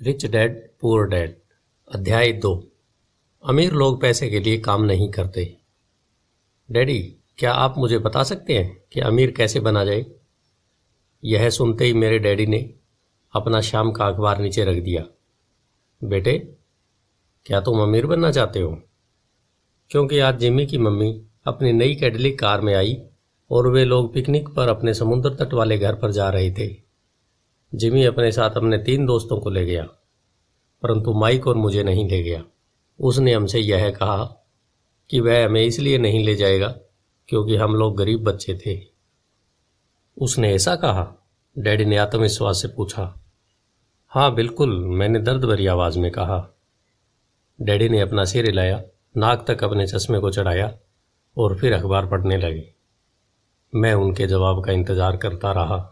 Rich dad poor dad. अध्याय 2। अमीर लोग पैसे के लिए काम नहीं करते। डैडी, क्या आप मुझे बता सकते हैं कि अमीर कैसे बना जाए? यह सुनते ही मेरे डैडी ने अपना शाम का अखबार नीचे रख दिया। बेटे, क्या तुम अमीर बनना चाहते हो? क्योंकि आज जिमी की मम्मी अपनी नई कैडिलिक कार में आई और वे लोग पिकनिक पर अपने समुद्र तट वाले घर पर जा रहे थे। जिमी अपने साथ अपने 3 दोस्तों को ले गया, परंतु माइक और मुझे नहीं ले गया। उसने हमसे यह कहा कि वह हमें इसलिए नहीं ले जाएगा क्योंकि हम लोग गरीब बच्चे थे। उसने ऐसा कहा? डैडी ने आत्मविश्वास से पूछा। हाँ बिल्कुल, मैंने दर्द भरी आवाज़ में कहा। डैडी ने अपना सिर हिलाया, नाक तक अपने चश्मे को चढ़ाया और फिर अखबार पढ़ने लगे। मैं उनके जवाब का इंतज़ार करता रहा।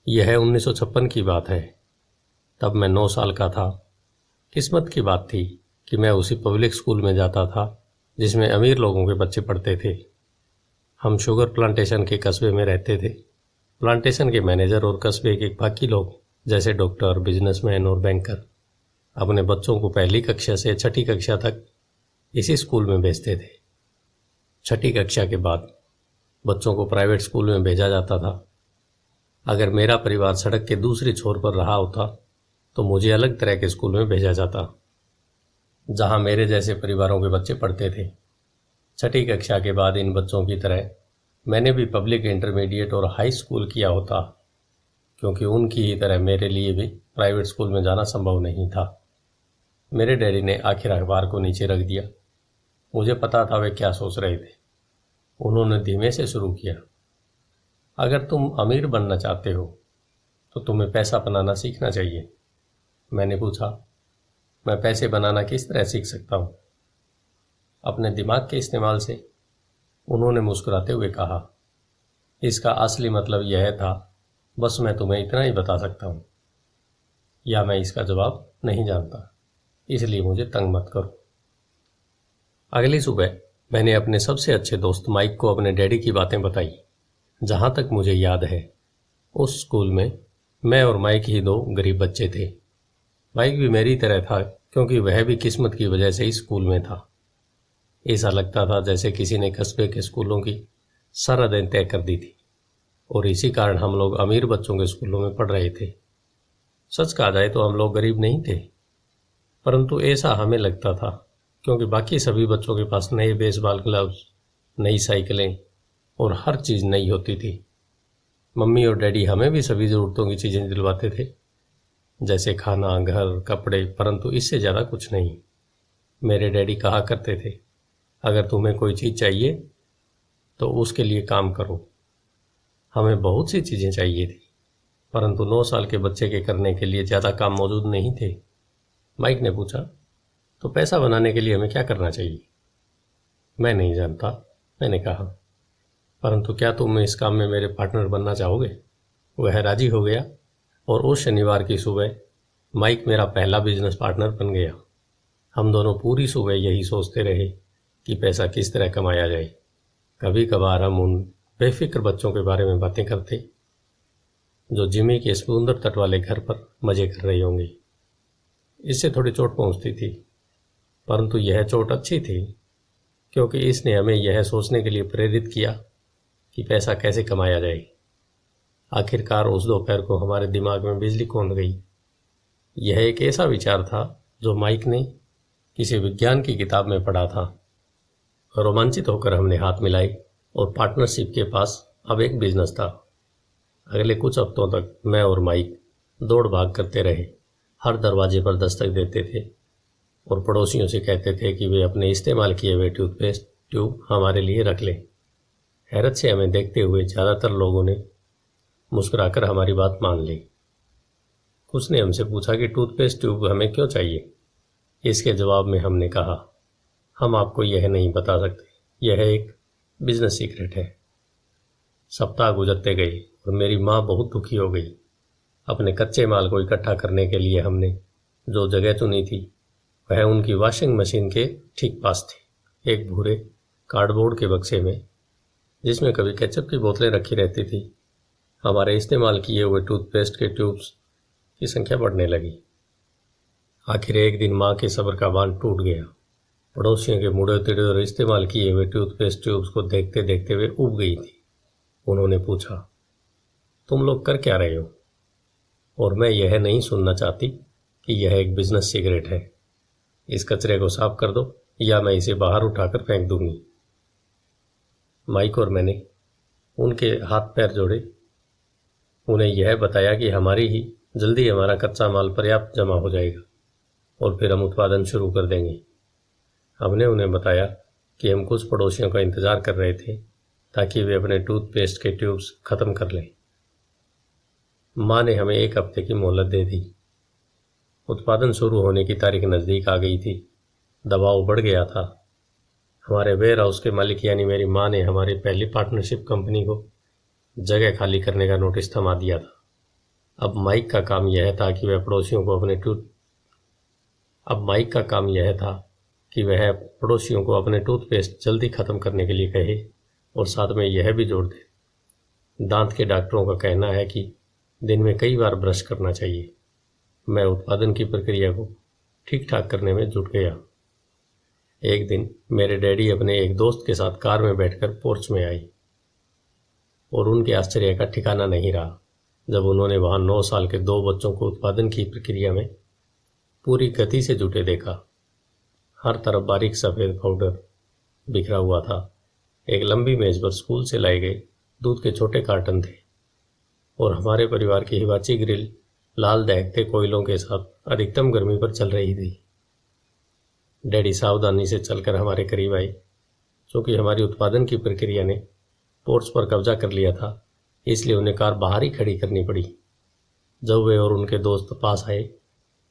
यह 1956 की बात है। तब मैं 9 साल का था। किस्मत की बात थी कि मैं उसी पब्लिक स्कूल में जाता था जिसमें अमीर लोगों के बच्चे पढ़ते थे। हम शुगर प्लांटेशन के कस्बे में रहते थे। प्लांटेशन के मैनेजर और कस्बे के बाकी लोग जैसे डॉक्टर, बिजनेसमैन और बैंकर अपने बच्चों को पहली कक्षा से 6ठी कक्षा तक इसी स्कूल में भेजते थे। 6ठी कक्षा के बाद बच्चों को प्राइवेट स्कूल में भेजा जाता था। अगर मेरा परिवार सड़क के दूसरी छोर पर रहा होता तो मुझे अलग तरह के स्कूल में भेजा जाता, जहां मेरे जैसे परिवारों के बच्चे पढ़ते थे। 6ठी कक्षा के बाद इन बच्चों की तरह मैंने भी पब्लिक इंटरमीडिएट और हाई स्कूल किया होता, क्योंकि उनकी ही तरह मेरे लिए भी प्राइवेट स्कूल में जाना संभव नहीं था। मेरे डैडी ने आखिर अखबार को नीचे रख दिया। मुझे पता था वे क्या सोच रहे थे। उन्होंने धीमे से शुरू किया। अगर तुम अमीर बनना चाहते हो तो तुम्हें पैसा बनाना सीखना चाहिए। मैंने पूछा, मैं पैसे बनाना किस तरह सीख सकता हूँ? अपने दिमाग के इस्तेमाल से, उन्होंने मुस्कुराते हुए कहा। इसका असली मतलब यह था, बस मैं तुम्हें इतना ही बता सकता हूँ, या मैं इसका जवाब नहीं जानता, इसलिए मुझे तंग मत करो। अगली सुबह मैंने अपने सबसे अच्छे दोस्त माइक को अपने डैडी की बातें बताई। जहाँ तक मुझे याद है, उस स्कूल में मैं और माइक ही 2 गरीब बच्चे थे। माइक भी मेरी तरह था, क्योंकि वह भी किस्मत की वजह से इस स्कूल में था। ऐसा लगता था जैसे किसी ने कस्बे के स्कूलों की सरहदें तय कर दी थी, और इसी कारण हम लोग अमीर बच्चों के स्कूलों में पढ़ रहे थे। सच कहा जाए तो हम लोग गरीब नहीं थे, परंतु ऐसा हमें लगता था, क्योंकि बाकी सभी बच्चों के पास नए बेसबॉल ग्लव्स, नई साइकिलें और हर चीज़ नई होती थी। मम्मी और डैडी हमें भी सभी ज़रूरतों की चीज़ें दिलवाते थे, जैसे खाना, घर, कपड़े, परंतु इससे ज़्यादा कुछ नहीं। मेरे डैडी कहा करते थे, अगर तुम्हें कोई चीज़ चाहिए तो उसके लिए काम करो। हमें बहुत सी चीज़ें चाहिए थी, परंतु 9 साल के बच्चे के करने के लिए ज़्यादा काम मौजूद नहीं थे। माइक ने पूछा, तो पैसा बनाने के लिए हमें क्या करना चाहिए? मैं नहीं जानता, मैंने कहा, परंतु क्या तुम इस काम में मेरे पार्टनर बनना चाहोगे? वह राजी हो गया और उस शनिवार की सुबह माइक मेरा पहला बिजनेस पार्टनर बन गया। हम दोनों पूरी सुबह यही सोचते रहे कि पैसा किस तरह कमाया जाए। कभी कभार हम उन बेफिक्र बच्चों के बारे में बातें करते जो जिमी के समुद्र तट वाले घर पर मजे कर रहे होंगे। इससे थोड़ी चोट पहुंचती थी, परंतु यह चोट अच्छी थी, क्योंकि इसने हमें यह सोचने के लिए प्रेरित किया कि पैसा कैसे कमाया जाए। आखिरकार उस दोपहर को हमारे दिमाग में बिजली कौंध गई। यह एक ऐसा विचार था जो माइक ने किसी विज्ञान की किताब में पढ़ा था। रोमांचित होकर हमने हाथ मिलाए और पार्टनरशिप के पास अब एक बिजनेस था। अगले कुछ हफ्तों तक मैं और माइक दौड़ भाग करते रहे। हर दरवाजे पर दस्तक देते थे और पड़ोसियों से कहते थे कि वे अपने इस्तेमाल किए हुए टूथपेस्ट ट्यूब हमारे लिए रख लें। हैरत से हमें देखते हुए ज़्यादातर लोगों ने मुस्कुराकर हमारी बात मान ली। कुछ ने हमसे पूछा कि टूथपेस्ट ट्यूब हमें क्यों चाहिए। इसके जवाब में हमने कहा, हम आपको यह नहीं बता सकते, यह एक बिजनेस सीक्रेट है। सप्ताह गुजरते गए और मेरी माँ बहुत दुखी हो गई। अपने कच्चे माल को इकट्ठा करने के लिए हमने जो जगह चुनी थी वह उनकी वॉशिंग मशीन के ठीक पास थी, एक भूरे कार्डबोर्ड के बक्से में, जिसमें कभी केचप की बोतलें रखी रहती थी। हमारे इस्तेमाल किए हुए टूथपेस्ट के ट्यूब्स की संख्या बढ़ने लगी। आखिर एक दिन माँ के सब्र का बांध टूट गया। पड़ोसियों के मुड़े तिड़े और इस्तेमाल किए हुए टूथपेस्ट ट्यूब्स को देखते देखते वे उब गई थी। उन्होंने पूछा, तुम लोग कर क्या रहे हो? और मैं यह नहीं सुनना चाहती कि यह एक बिजनेस सिगरेट है। इस कचरे को साफ कर दो या मैं इसे बाहर उठाकर फेंक दूंगी। माइक और मैंने उनके हाथ पैर जोड़े, उन्हें यह बताया कि जल्दी हमारा कच्चा माल पर्याप्त जमा हो जाएगा और फिर हम उत्पादन शुरू कर देंगे। हमने उन्हें बताया कि हम कुछ पड़ोसियों का इंतजार कर रहे थे ताकि वे अपने टूथपेस्ट के ट्यूब्स खत्म कर लें। माँ ने हमें 1 हफ्ते की मोहलत दे दी। उत्पादन शुरू होने की तारीख नज़दीक आ गई थी। दबाव बढ़ गया था। हमारे वेयर हाउस के मालिक यानी मेरी माँ ने हमारी पहली पार्टनरशिप कंपनी को जगह खाली करने का नोटिस थमा दिया था। अब माइक का काम यह था कि वह पड़ोसियों को अपने टूथपेस्ट जल्दी ख़त्म करने के लिए कहे और साथ में यह भी जोड़ दे। दांत के डॉक्टरों का कहना है कि दिन में कई बार ब्रश करना चाहिए। मैं उत्पादन की प्रक्रिया को ठीक ठाक करने में जुट गया। एक दिन मेरे डैडी अपने एक दोस्त के साथ कार में बैठकर पोर्च में आई और उनके आश्चर्य का ठिकाना नहीं रहा जब उन्होंने वहां 9 साल के 2 बच्चों को उत्पादन की प्रक्रिया में पूरी गति से जुटे देखा। हर तरफ बारीक सफ़ेद पाउडर बिखरा हुआ था। एक लंबी मेज पर स्कूल से लाए गए दूध के छोटे कार्टन थे और हमारे परिवार की हिवाची ग्रिल लाल दहकते कोयलों के साथ अधिकतम गर्मी पर चल रही थी। डैडी सावधानी से चलकर हमारे करीब आए। क्योंकि हमारी उत्पादन की प्रक्रिया ने पोर्च पर कब्जा कर लिया था, इसलिए उन्हें कार बाहर ही खड़ी करनी पड़ी। जब वे और उनके दोस्त पास आए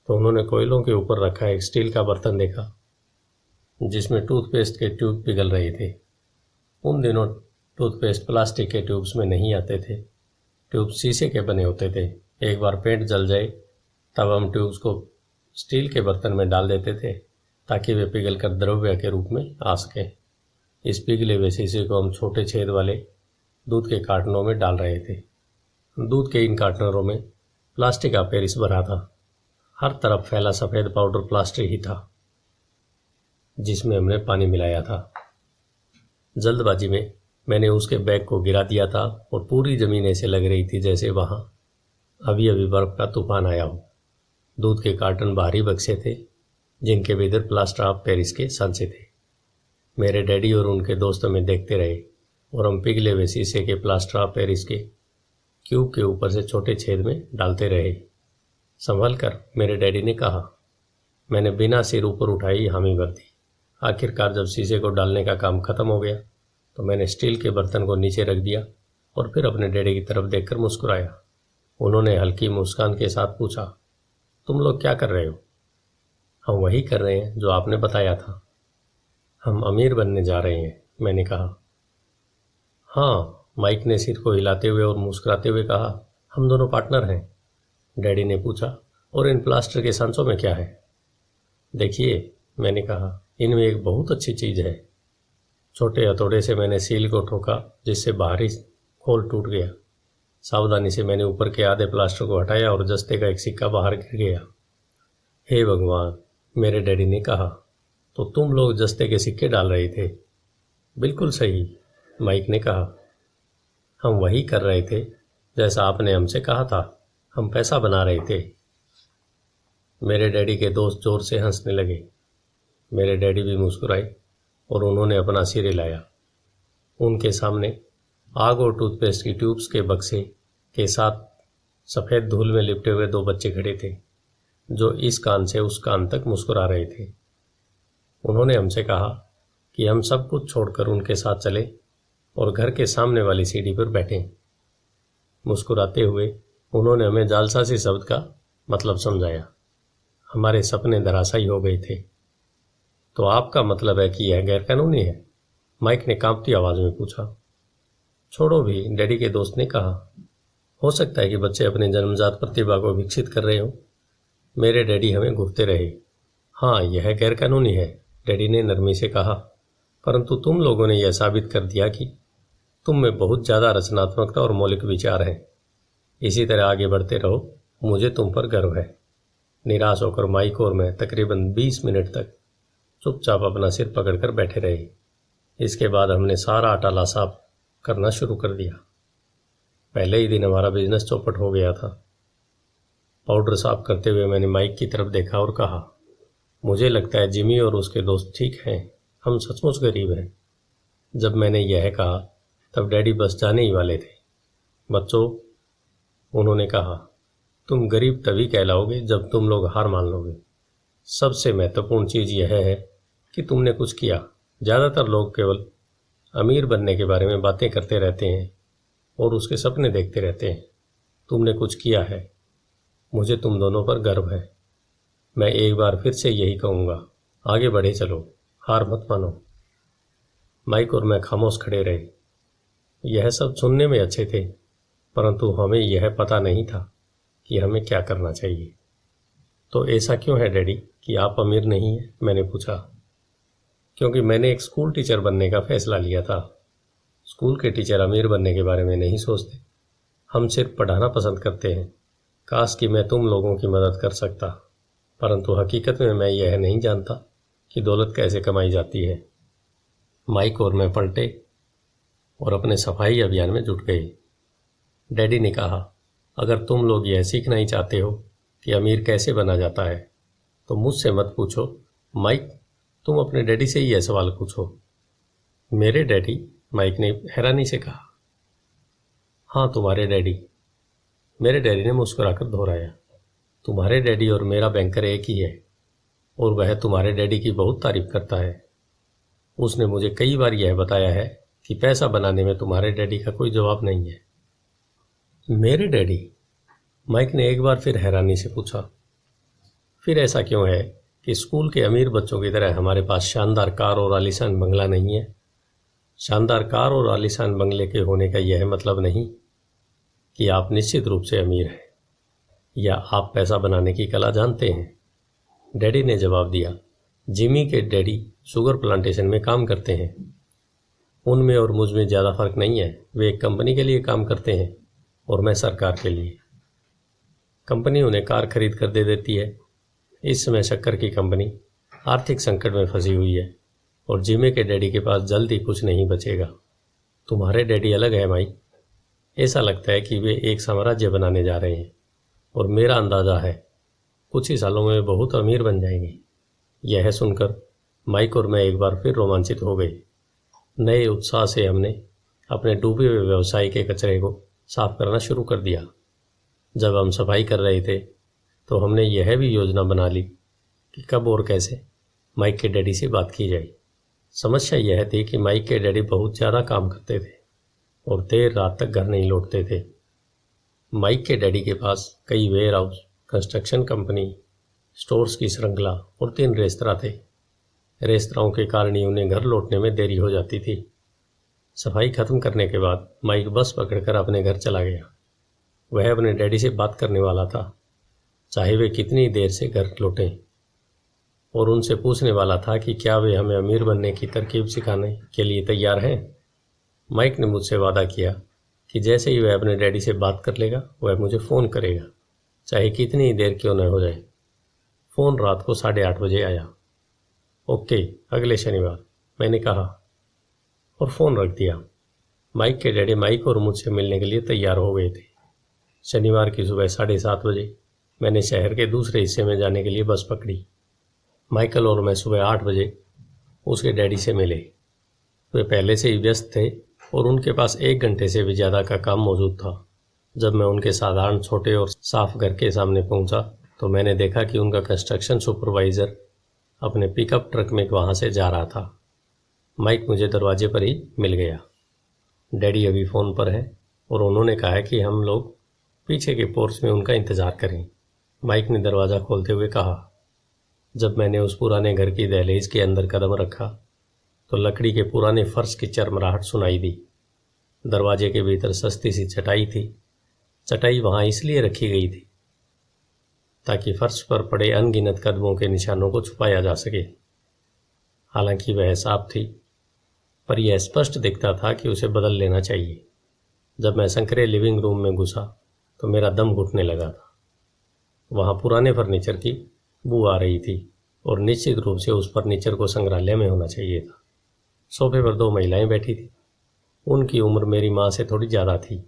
तो उन्होंने कोयलों के ऊपर रखा एक स्टील का बर्तन देखा जिसमें टूथपेस्ट के ट्यूब पिघल रहे थे। उन दिनों टूथपेस्ट प्लास्टिक के ट्यूब्स में नहीं आते थे। ट्यूब शीशे के बने होते थे। एक बार पेंट जल जाए तब हम ट्यूब्स को स्टील के बर्तन में डाल देते थे ताकि वे पिघलकर द्रव्य के रूप में आ सकें। इस पिघले हुए शीशे को हम छोटे छेद वाले दूध के कार्टनों में डाल रहे थे। दूध के इन कार्टनरों में प्लास्टिक का पेरिस भरा था। हर तरफ फैला सफ़ेद पाउडर प्लास्टिक ही था जिसमें हमने पानी मिलाया था। जल्दबाजी में मैंने उसके बैग को गिरा दिया था और पूरी ज़मीन ऐसे लग रही थी जैसे वहाँ अभी अभी बर्फ़ का तूफान आया हो। दूध के कार्टन भारी बक्से थे जिनके भीतर प्लास्टर ऑफ पेरिस के सांचे थे। मेरे डैडी और उनके दोस्त हमें देखते रहे और हम पिघले हुए शीशे के प्लास्टर ऑफ पेरिस के क्यूब के ऊपर से छोटे छेद में डालते रहे। संभल कर, मेरे डैडी ने कहा। मैंने बिना सिर ऊपर उठाई हामी भर दी। आखिरकार जब शीशे को डालने का काम खत्म हो गया तो मैंने स्टील के बर्तन को नीचे रख दिया और फिर अपने डैडी की तरफ देखकर मुस्कुराया। उन्होंने हल्की मुस्कान के साथ पूछा, तुम लोग क्या कर रहे हो? हम वही कर रहे हैं जो आपने बताया था। हम अमीर बनने जा रहे हैं, मैंने कहा। हाँ, माइक ने सिर को हिलाते हुए और मुस्कुराते हुए कहा। हम दोनों पार्टनर हैं। डैडी ने पूछा, और इन प्लास्टर के सांचों में क्या है? देखिए, मैंने कहा, इनमें एक बहुत अच्छी चीज़ है। छोटे हथौड़े से मैंने सील को ठोका जिससे बाहरी खोल टूट गया। सावधानी से मैंने ऊपर के आधे प्लास्टर को हटाया और जस्ते का एक सिक्का बाहर गिर गया। हे भगवान, मेरे डैडी ने कहा, तो तुम लोग जस्ते के सिक्के डाल रहे थे? बिल्कुल सही, माइक ने कहा। हम वही कर रहे थे जैसा आपने हमसे कहा था। हम पैसा बना रहे थे। मेरे डैडी के दोस्त जोर से हंसने लगे। मेरे डैडी भी मुस्कुराए और उन्होंने अपना सिर हिलाया। उनके सामने आग और टूथपेस्ट की ट्यूब्स के बक्से के साथ सफ़ेद धूल में लिपटे हुए 2 बच्चे खड़े थे जो इस कान से उस कान तक मुस्कुरा रहे थे। उन्होंने हमसे कहा कि हम सब कुछ छोड़कर उनके साथ चलें और घर के सामने वाली सीढ़ी पर बैठें। मुस्कुराते हुए उन्होंने हमें जालसाजी शब्द का मतलब समझाया। हमारे सपने धराशायी हो गए थे। तो आपका मतलब है कि यह गैरकानूनी है? माइक ने कांपती आवाज़ में पूछा। छोड़ो भी, डैडी के दोस्त ने कहा। हो सकता है कि बच्चे अपने जन्मजात प्रतिभा को विकसित कर रहे हों। मेरे डैडी हमें घूरते रहे। हाँ, यह गैरकानूनी है, डैडी ने नरमी से कहा, परंतु तुम लोगों ने यह साबित कर दिया कि तुम में बहुत ज़्यादा रचनात्मकता और मौलिक विचार हैं। इसी तरह आगे बढ़ते रहो मुझे तुम पर गर्व है। निराश होकर माइक और मैं तकरीबन 20 मिनट तक चुपचाप अपना सिर पकड़कर बैठे रहे। इसके बाद हमने सारा अटाला साफ करना शुरू कर दिया। पहले ही दिन हमारा बिजनेस चौपट हो गया था। पाउडर साफ करते हुए मैंने माइक की तरफ देखा और कहा, मुझे लगता है जिमी और उसके दोस्त ठीक हैं, हम सचमुच गरीब हैं। जब मैंने यह कहा तब डैडी बस जाने ही वाले थे। बच्चों, उन्होंने कहा, तुम गरीब तभी कहलाओगे जब तुम लोग हार मान लोगे। सबसे महत्वपूर्ण चीज़ यह है कि तुमने कुछ किया। ज़्यादातर लोग केवल अमीर बनने के बारे में बातें करते रहते हैं और उसके सपने देखते रहते हैं। तुमने कुछ किया है। मुझे तुम दोनों पर गर्व है। मैं एक बार फिर से यही कहूँगा, आगे बढ़े चलो, हार मत मानो। माइक और मैं खामोश खड़े रहे। यह सब सुनने में अच्छे थे, परंतु हमें यह पता नहीं था कि हमें क्या करना चाहिए। तो ऐसा क्यों है डैडी कि आप अमीर नहीं हैं? मैंने पूछा। क्योंकि मैंने एक स्कूल टीचर बनने का फैसला लिया था। स्कूल के टीचर अमीर बनने के बारे में नहीं सोचते, हम सिर्फ पढ़ाना पसंद करते हैं। काश कि मैं तुम लोगों की मदद कर सकता, परंतु हकीकत में मैं यह नहीं जानता कि दौलत कैसे कमाई जाती है। माइक और मैं पलटे और अपने सफाई अभियान में जुट गए। डैडी ने कहा, अगर तुम लोग यह सीखना ही चाहते हो कि अमीर कैसे बना जाता है तो मुझसे मत पूछो। माइक, तुम अपने डैडी से ही यह सवाल पूछो। मेरे डैडी? माइक ने हैरानी से कहा। हाँ, तुम्हारे डैडी। मेरे डैडी ने मुस्कुराकर दोहराया। तुम्हारे डैडी और मेरा बैंकर एक ही है और वह तुम्हारे डैडी की बहुत तारीफ करता है। उसने मुझे कई बार यह बताया है कि पैसा बनाने में तुम्हारे डैडी का कोई जवाब नहीं है। मेरे डैडी? माइक ने एक बार फिर हैरानी से पूछा। फिर ऐसा क्यों है कि स्कूल के अमीर बच्चों की तरह हमारे पास शानदार कार और आलीशान बंगला नहीं है? शानदार कार और आलीशान बंगले के होने का यह मतलब नहीं कि आप निश्चित रूप से अमीर हैं या आप पैसा बनाने की कला जानते हैं। डैडी ने जवाब दिया, जिमी के डैडी शुगर प्लांटेशन में काम करते हैं। उनमें और मुझ में ज़्यादा फर्क नहीं है। वे एक कंपनी के लिए काम करते हैं और मैं सरकार के लिए। कंपनी उन्हें कार खरीद कर दे देती है। इस समय शक्कर की कंपनी आर्थिक संकट में फंसी हुई है और जिमी के डैडी के पास जल्द ही कुछ नहीं बचेगा। तुम्हारे डैडी अलग है माइक। ऐसा लगता है कि वे एक साम्राज्य बनाने जा रहे हैं और मेरा अंदाज़ा है कुछ ही सालों में बहुत अमीर बन जाएंगे। यह सुनकर माइक और मैं एक बार फिर रोमांचित हो गए। नए उत्साह से हमने अपने डूबे हुए व्यवसाय के कचरे को साफ करना शुरू कर दिया। जब हम सफाई कर रहे थे तो हमने यह भी योजना बना ली कि कब और कैसे माइक के डैडी से बात की जाए। समस्या यह थी कि माइक के डैडी बहुत ज़्यादा काम करते थे और देर रात तक घर नहीं लौटते थे। माइक के डैडी के पास कई warehouse, construction company, stores की श्रृंखला और 3 रेस्तरां थे। रेस्तराओं के कारण ही उन्हें घर लौटने में देरी हो जाती थी। सफाई खत्म करने के बाद माइक बस पकड़कर अपने घर चला गया। वह अपने डैडी से बात करने वाला था, चाहे वे कितनी देर से घर लौटें, और उनसे पूछने वाला था कि क्या वे हमें अमीर बनने की तरकीब सिखाने के लिए तैयार हैं। माइक ने मुझसे वादा किया कि जैसे ही वह अपने डैडी से बात कर लेगा वह मुझे फ़ोन करेगा, चाहे कितनी ही देर क्यों न हो जाए। फ़ोन रात को 8:30 बजे आया। ओके, अगले शनिवार, मैंने कहा और फ़ोन रख दिया। माइक के डैडी माइक और मुझसे मिलने के लिए तैयार हो गए थे। शनिवार की सुबह 7:30 बजे मैंने शहर के दूसरे हिस्से में जाने के लिए बस पकड़ी। माइकल और मैं सुबह 8 बजे उसके डैडी से मिले। वे पहले से ही व्यस्त थे और उनके पास 1 घंटे से भी ज़्यादा का काम मौजूद था। जब मैं उनके साधारण छोटे और साफ घर के सामने पहुंचा तो मैंने देखा कि उनका कंस्ट्रक्शन सुपरवाइज़र अपने पिकअप ट्रक में वहां से जा रहा था। माइक मुझे दरवाजे पर ही मिल गया। डैडी अभी फ़ोन पर है और उन्होंने कहा है कि हम लोग पीछे के पोर्च में उनका इंतज़ार करें। माइक ने दरवाज़ा खोलते हुए कहा। जब मैंने उस पुराने घर की दहलीज के अंदर कदम रखा तो लकड़ी के पुराने फर्श की चरमराहट सुनाई दी। दरवाजे के भीतर सस्ती सी चटाई थी। चटाई वहां इसलिए रखी गई थी ताकि फर्श पर पड़े अनगिनत कदमों के निशानों को छुपाया जा सके। हालांकि वह साफ थी, पर यह स्पष्ट दिखता था कि उसे बदल लेना चाहिए। जब मैं संकरे लिविंग रूम में घुसा तो मेरा दम घुटने लगा था। वहाँ पुराने फर्नीचर की बू आ रही थी और निश्चित रूप से उस फर्नीचर को संग्रहालय में होना चाहिए था। सोफे पर 2 महिलाएं बैठी थी। उनकी उम्र मेरी माँ से थोड़ी ज़्यादा थी।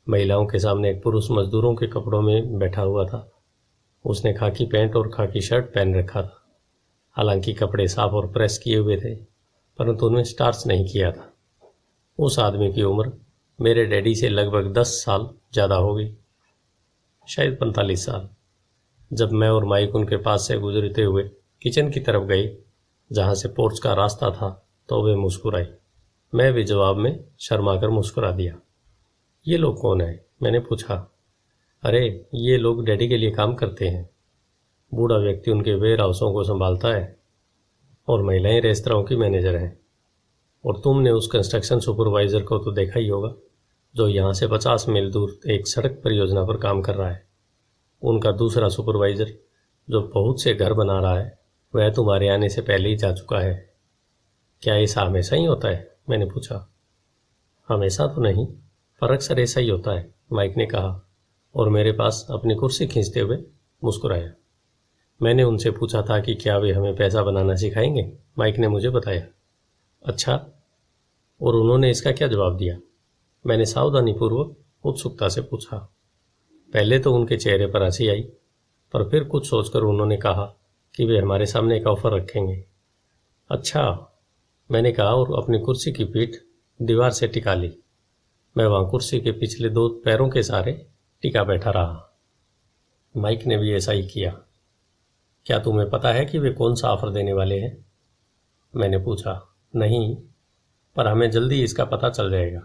महिलाओं के सामने एक पुरुष मजदूरों के कपड़ों में बैठा हुआ था। उसने खाकी पैंट और खाकी शर्ट पहन रखा था। हालांकि कपड़े साफ और प्रेस किए हुए थे, परंतु उनमें स्टार्च नहीं किया था। उस आदमी की उम्र मेरे डैडी से लगभग 10 साल ज़्यादा हो गई, शायद 45 साल। जब मैं और माइक उनके पास से गुजरते हुए किचन की तरफ गए, जहाँ से पोर्च का रास्ता था, तो वे मुस्कुराई। मैं भी जवाब में शर्माकर मुस्कुरा दिया। ये लोग कौन है? मैंने पूछा। अरे, ये लोग डैडी के लिए काम करते हैं। बूढ़ा व्यक्ति उनके वेयर हाउसों को संभालता है और महिलाएं रेस्तरां की मैनेजर हैं। और तुमने उस कंस्ट्रक्शन सुपरवाइजर को तो देखा ही होगा, जो यहाँ से 50 मील दूर एक सड़क परियोजना पर काम कर रहा है। उनका दूसरा सुपरवाइजर, जो बहुत से घर बना रहा है, वह तुम्हारे आने से पहले ही जा चुका है। क्या ऐसा हमेशा ही होता है? मैंने पूछा। हमेशा तो नहीं, पर अक्सर ऐसा ही होता है, माइक ने कहा और मेरे पास अपनी कुर्सी खींचते हुए मुस्कुराया। मैंने उनसे पूछा था कि क्या वे हमें पैसा बनाना सिखाएंगे। माइक ने मुझे बताया। अच्छा, और उन्होंने इसका क्या जवाब दिया? मैंने सावधानीपूर्वक उत्सुकता से पूछा। पहले तो उनके चेहरे पर हंसी आई, पर फिर कुछ सोचकर उन्होंने कहा कि वे हमारे सामने एक ऑफर रखेंगे। अच्छा, मैंने कहा और अपनी कुर्सी की पीठ दीवार से टिका ली। मैं वहाँ कुर्सी के पिछले 2 पैरों के सहारे टिका बैठा रहा। माइक ने भी ऐसा ही किया। क्या तुम्हें पता है कि वे कौन सा ऑफर देने वाले हैं? मैंने पूछा। नहीं, पर हमें जल्दी इसका पता चल जाएगा।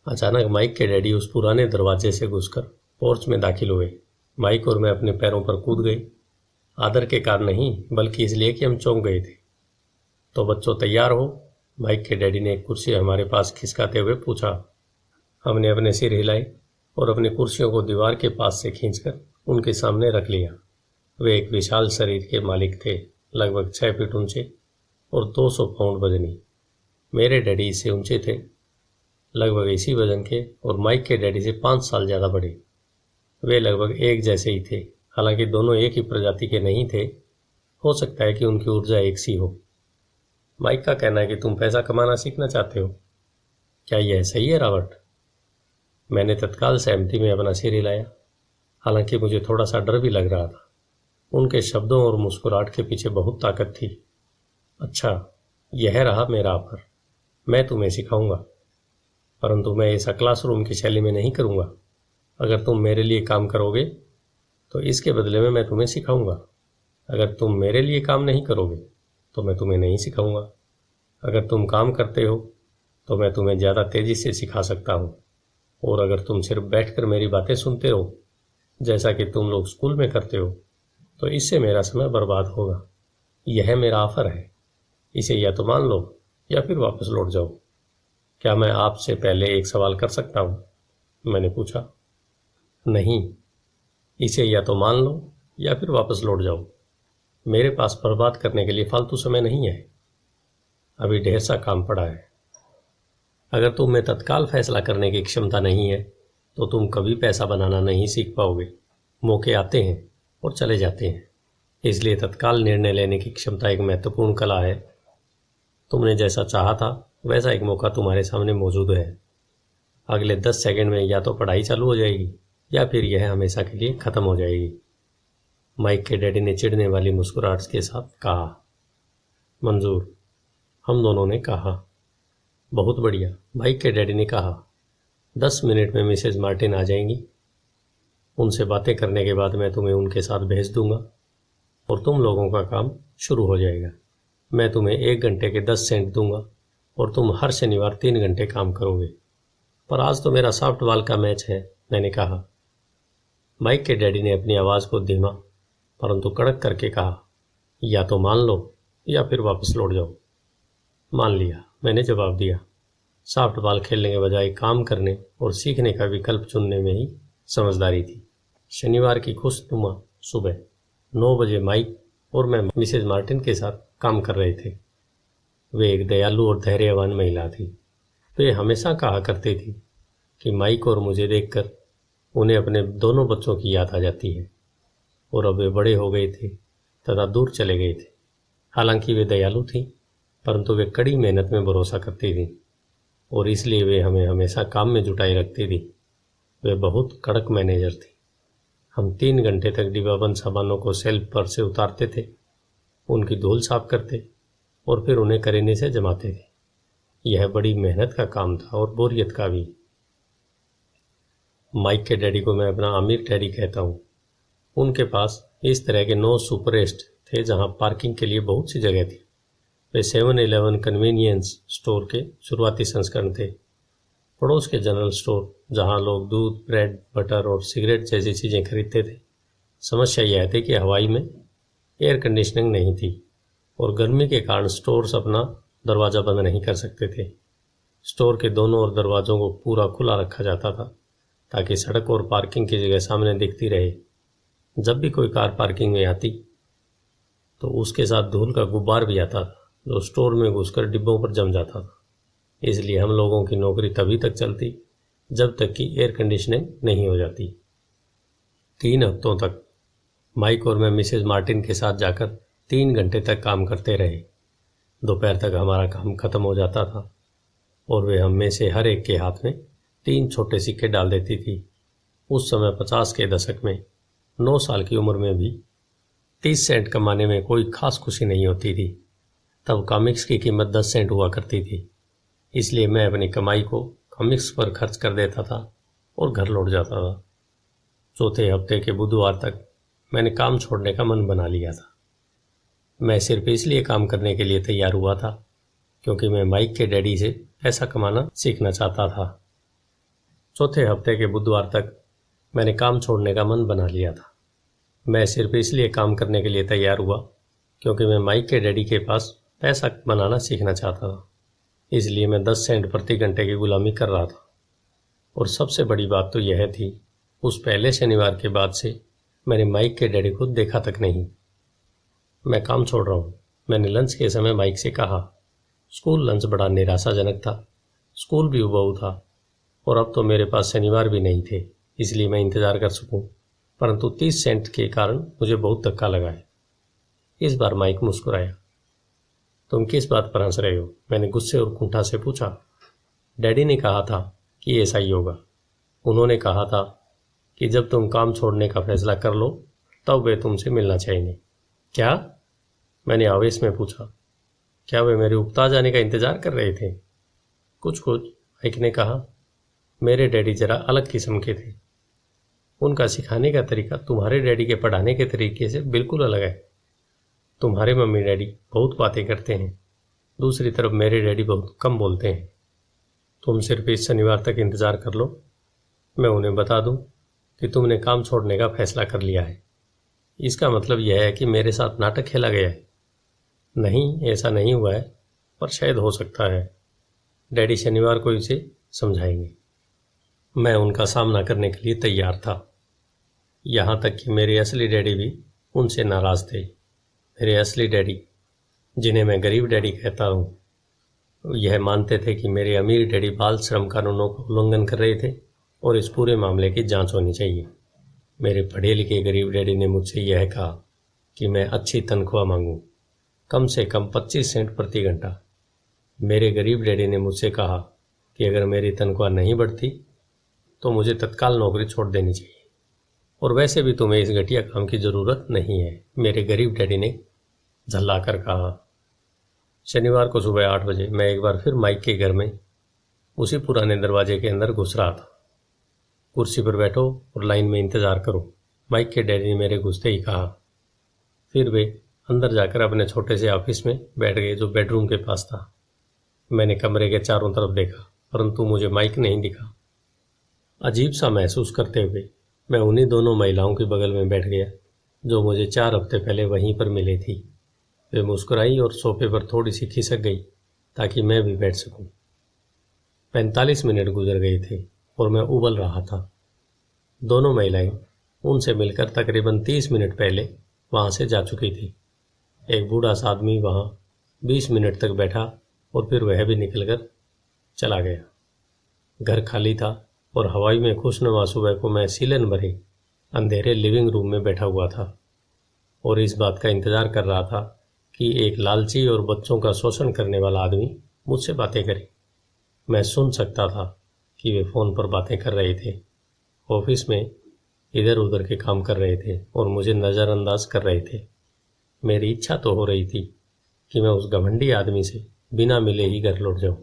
अचानक माइक के डैडी उस पुराने दरवाजे से घुसकर पोर्च में दाखिल हुए। माइक और मैं अपने पैरों पर कूद गए, आदर के कारण नहीं, बल्कि इसलिए कि हम चौंक गए थे। तो बच्चों, तैयार हो? माइक के डैडी ने एक कुर्सी हमारे पास खिसकाते हुए पूछा। हमने अपने सिर हिलाए और अपनी कुर्सियों को दीवार के पास से खींचकर उनके सामने रख लिया। वे एक विशाल शरीर के मालिक थे, लगभग 6 फीट ऊंचे और 200 पाउंड वजनी। मेरे डैडी इससे ऊंचे थे, लगभग इसी वजन के, और माइक के डैडी से 5 साल ज़्यादा बड़े। वे लगभग एक जैसे ही थे, हालांकि दोनों एक ही प्रजाति के नहीं थे। हो सकता है कि उनकी ऊर्जा एक सी हो। माइक का कहना है कि तुम पैसा कमाना सीखना चाहते हो। क्या यह सही है, रॉबर्ट? मैंने तत्काल सहमति में अपना सिर हिलाया, हालांकि मुझे थोड़ा सा डर भी लग रहा था। उनके शब्दों और मुस्कुराहट के पीछे बहुत ताकत थी। अच्छा, यह रहा मेरा ऑफर। मैं तुम्हें सिखाऊंगा, परंतु मैं ऐसा क्लासरूम की शैली में नहीं करूंगा। अगर तुम मेरे लिए काम करोगे तो इसके बदले में मैं तुम्हें सिखाऊंगा। अगर तुम मेरे लिए काम नहीं करोगे तो मैं तुम्हें नहीं सिखाऊंगा। अगर तुम काम करते हो तो मैं तुम्हें ज़्यादा तेज़ी से सिखा सकता हूँ, और अगर तुम सिर्फ बैठकर मेरी बातें सुनते रहो, जैसा कि तुम लोग स्कूल में करते हो, तो इससे मेरा समय बर्बाद होगा। यह मेरा ऑफर है। इसे या तो मान लो या फिर वापस लौट जाओ। क्या मैं आपसे पहले एक सवाल कर सकता हूँ? मैंने पूछा। नहीं, इसे या तो मान लो या फिर वापस लौट जाओ। मेरे पास बर्बाद करने के लिए फालतू समय नहीं है। अभी ढेर सा काम पड़ा है। अगर तुम में तत्काल फैसला करने की क्षमता नहीं है तो तुम कभी पैसा बनाना नहीं सीख पाओगे। मौके आते हैं और चले जाते हैं, इसलिए तत्काल निर्णय लेने की क्षमता एक महत्वपूर्ण कला है। तुमने जैसा चाहा था वैसा एक मौका तुम्हारे सामने मौजूद है। अगले 10 सेकंड में या तो पढ़ाई चालू हो जाएगी या फिर यह हमेशा के लिए ख़त्म हो जाएगी। माइक के डैडी ने चिढ़ने वाली मुस्कुराहट के साथ कहा। मंजूर, हम दोनों ने कहा। बहुत बढ़िया, माइक के डैडी ने कहा। 10 मिनट में मिसेज मार्टिन आ जाएंगी। उनसे बातें करने के बाद मैं तुम्हें उनके साथ भेज दूंगा और तुम लोगों का काम शुरू हो जाएगा। मैं तुम्हें 1 घंटे के 10 सेंट दूंगा और तुम हर शनिवार 3 घंटे काम करोगे। पर आज तो मेरा सॉफ्टबॉल का मैच है, मैंने कहा। माइक के डैडी ने अपनी आवाज़ को धीमा परंतु कड़क करके कहा, या तो मान लो या फिर वापस लौट जाओ। मान लिया, मैंने जवाब दिया। सॉफ्टबॉल खेलने के बजाय काम करने और सीखने का विकल्प चुनने में ही समझदारी थी। शनिवार की खुशनुमा सुबह 9 बजे माइक और मैं मिसेज मार्टिन के साथ काम कर रहे थे। वे एक दयालु और धैर्यवान महिला थी। वे हमेशा कहा करती थी कि माइक और मुझे देखकर उन्हें अपने दोनों बच्चों की याद आ जाती है और अब वे बड़े हो गए थे तथा दूर चले गए थे। हालांकि वे दयालु थीं, परंतु वे कड़ी मेहनत में भरोसा करती थीं और इसलिए वे हमें हमेशा काम में जुटाई रखती थी। वे बहुत कड़क मैनेजर थी। हम 3 घंटे तक डिब्बाबंद सामानों को सेल्फ पर से उतारते थे, उनकी धूल साफ करते और फिर उन्हें करीने से जमाते थे। यह बड़ी मेहनत का काम था और बोरियत का भी। माइक के डैडी को मैं अपना आमिर डैडी कहता हूँ। उनके पास इस तरह के 9 सुपरेस्ट थे जहाँ पार्किंग के लिए बहुत सी जगह थी। वे 7-Eleven कन्वीनियंस स्टोर के शुरुआती संस्करण थे। पड़ोस के जनरल स्टोर जहाँ लोग दूध, ब्रेड, बटर और सिगरेट जैसी चीज़ें खरीदते थे। समस्या यह थी कि हवाई में एयर कंडीशनिंग नहीं थी और गर्मी के कारण स्टोर्स अपना दरवाज़ा बंद नहीं कर सकते थे। स्टोर के दोनों ओर दरवाज़ों को पूरा खुला रखा जाता था ताकि सड़क और पार्किंग की जगह सामने दिखती रहे। जब भी कोई कार पार्किंग में आती तो उसके साथ धूल का गुब्बार भी आता था जो स्टोर में घुसकर डिब्बों पर जम जाता था। इसलिए हम लोगों की नौकरी तभी तक चलती जब तक कि एयर कंडीशनिंग नहीं हो जाती। 3 हफ्तों तक माइक और मैं मिसेज मार्टिन के साथ जाकर 3 घंटे तक काम करते रहे। दोपहर तक हमारा काम खत्म हो जाता था और वे हम में से हर एक के हाथ में 3 छोटे सिक्के डाल देती थी। उस समय 50 के दशक में 9 साल की उम्र में भी 30 सेंट कमाने में कोई खास खुशी नहीं होती थी। तब कॉमिक्स की कीमत 10 सेंट हुआ करती थी, इसलिए मैं अपनी कमाई को कॉमिक्स पर खर्च कर देता था और घर लौट जाता था। चौथे हफ्ते के बुधवार तक मैंने काम छोड़ने का मन बना लिया था। मैं सिर्फ इसलिए काम करने के लिए तैयार हुआ था क्योंकि मैं माइक के डैडी से पैसा कमाना सीखना चाहता था। चौथे हफ्ते के बुधवार तक मैंने काम छोड़ने का मन बना लिया था। मैं सिर्फ इसलिए काम करने के लिए तैयार हुआ क्योंकि मैं माइक के डैडी के पास पैसा बनाना सीखना चाहता था। इसलिए मैं 10 सेंट प्रति घंटे की गुलामी कर रहा था। और सबसे बड़ी बात तो यह थी, उस पहले शनिवार के बाद से मैंने माइक के डैडी को देखा तक नहीं। मैं काम छोड़ रहा हूँ, मैंने लंच के समय माइक से कहा। स्कूल लंच बड़ा निराशाजनक था। स्कूल भी उबाऊ था और अब तो मेरे पास शनिवार भी नहीं थे, इसलिए मैं इंतज़ार कर सकूं। परंतु 30 सेंट के कारण मुझे बहुत धक्का लगा है। इस बार माइक मुस्कुराया। तुम किस बात पर हंस रहे हो? मैंने गुस्से और कुंठा से पूछा। डैडी ने कहा था कि ऐसा ही होगा। उन्होंने कहा था कि जब तुम काम छोड़ने का फैसला कर लो तब वे तुमसे मिलना चाहेंगे। क्या? मैंने आवेश में पूछा। क्या वे मेरे उकता जाने का इंतजार कर रहे थे? कुछ कुछ, माइक ने कहा। मेरे डैडी जरा अलग किस्म के थे। उनका सिखाने का तरीका तुम्हारे डैडी के पढ़ाने के तरीके से बिल्कुल अलग है। तुम्हारे मम्मी डैडी बहुत बातें करते हैं, दूसरी तरफ मेरे डैडी बहुत कम बोलते हैं। तुम सिर्फ इस शनिवार तक इंतज़ार कर लो, मैं उन्हें बता दूं कि तुमने काम छोड़ने का फैसला कर लिया है। इसका मतलब यह है कि मेरे साथ नाटक खेला गया है। नहीं, ऐसा नहीं हुआ है, पर शायद हो सकता है। डैडी शनिवार को इसे समझाएंगे। मैं उनका सामना करने के लिए तैयार था, यहाँ तक कि मेरे असली डैडी भी उनसे नाराज़ थे। मेरे असली डैडी, जिन्हें मैं गरीब डैडी कहता हूँ, यह मानते थे कि मेरे अमीर डैडी बाल श्रम कानूनों का उल्लंघन कर रहे थे और इस पूरे मामले की जांच होनी चाहिए। मेरे पढ़े लिखे गरीब डैडी ने मुझसे यह कहा कि मैं अच्छी तनख्वाह मांगूं, कम से कम 25 सेंट प्रति घंटा। मेरे गरीब डैडी ने मुझसे कहा कि अगर मेरी तनख्वाह नहीं बढ़ती तो मुझे तत्काल नौकरी छोड़ देनी चाहिए, और वैसे भी तुम्हें इस घटिया काम की ज़रूरत नहीं है, मेरे गरीब डैडी ने झल्लाकर कहा। शनिवार को सुबह 8 बजे मैं एक बार फिर माइक के घर में उसी पुराने दरवाजे के अंदर घुस रहा था। कुर्सी पर बैठो और लाइन में इंतज़ार करो, माइक के डैडी ने मेरे घुसते ही कहा। फिर वे अंदर जाकर अपने छोटे से ऑफिस में बैठ गए जो बेडरूम के पास था। मैंने कमरे के चारों तरफ देखा, परंतु मुझे माइक नहीं दिखा। अजीब सा महसूस करते हुए मैं उन्हीं दोनों महिलाओं के बगल में बैठ गया जो मुझे 4 हफ्ते पहले वहीं पर मिली थी। वे मुस्कुराई और सोफे पर थोड़ी सी खिसक गई ताकि मैं भी बैठ सकूं। 45 मिनट गुजर गए थे और मैं उबल रहा था। दोनों महिलाएं उनसे मिलकर तकरीबन 30 मिनट पहले वहां से जा चुकी थी। एक बूढ़ा सा आदमी वहां 20 मिनट तक बैठा और फिर वह भी निकलकर चला गया। घर खाली था और हवाई में खुशनुमा सुबह को मैं सीलन भरे अंधेरे लिविंग रूम में बैठा हुआ था और इस बात का इंतज़ार कर रहा था कि एक लालची और बच्चों का शोषण करने वाला आदमी मुझसे बातें करे। मैं सुन सकता था कि वे फ़ोन पर बातें कर रहे थे, ऑफिस में इधर उधर के काम कर रहे थे और मुझे नज़रअंदाज कर रहे थे। मेरी इच्छा तो हो रही थी कि मैं उस घमंडी आदमी से बिना मिले ही घर लौट जाऊं,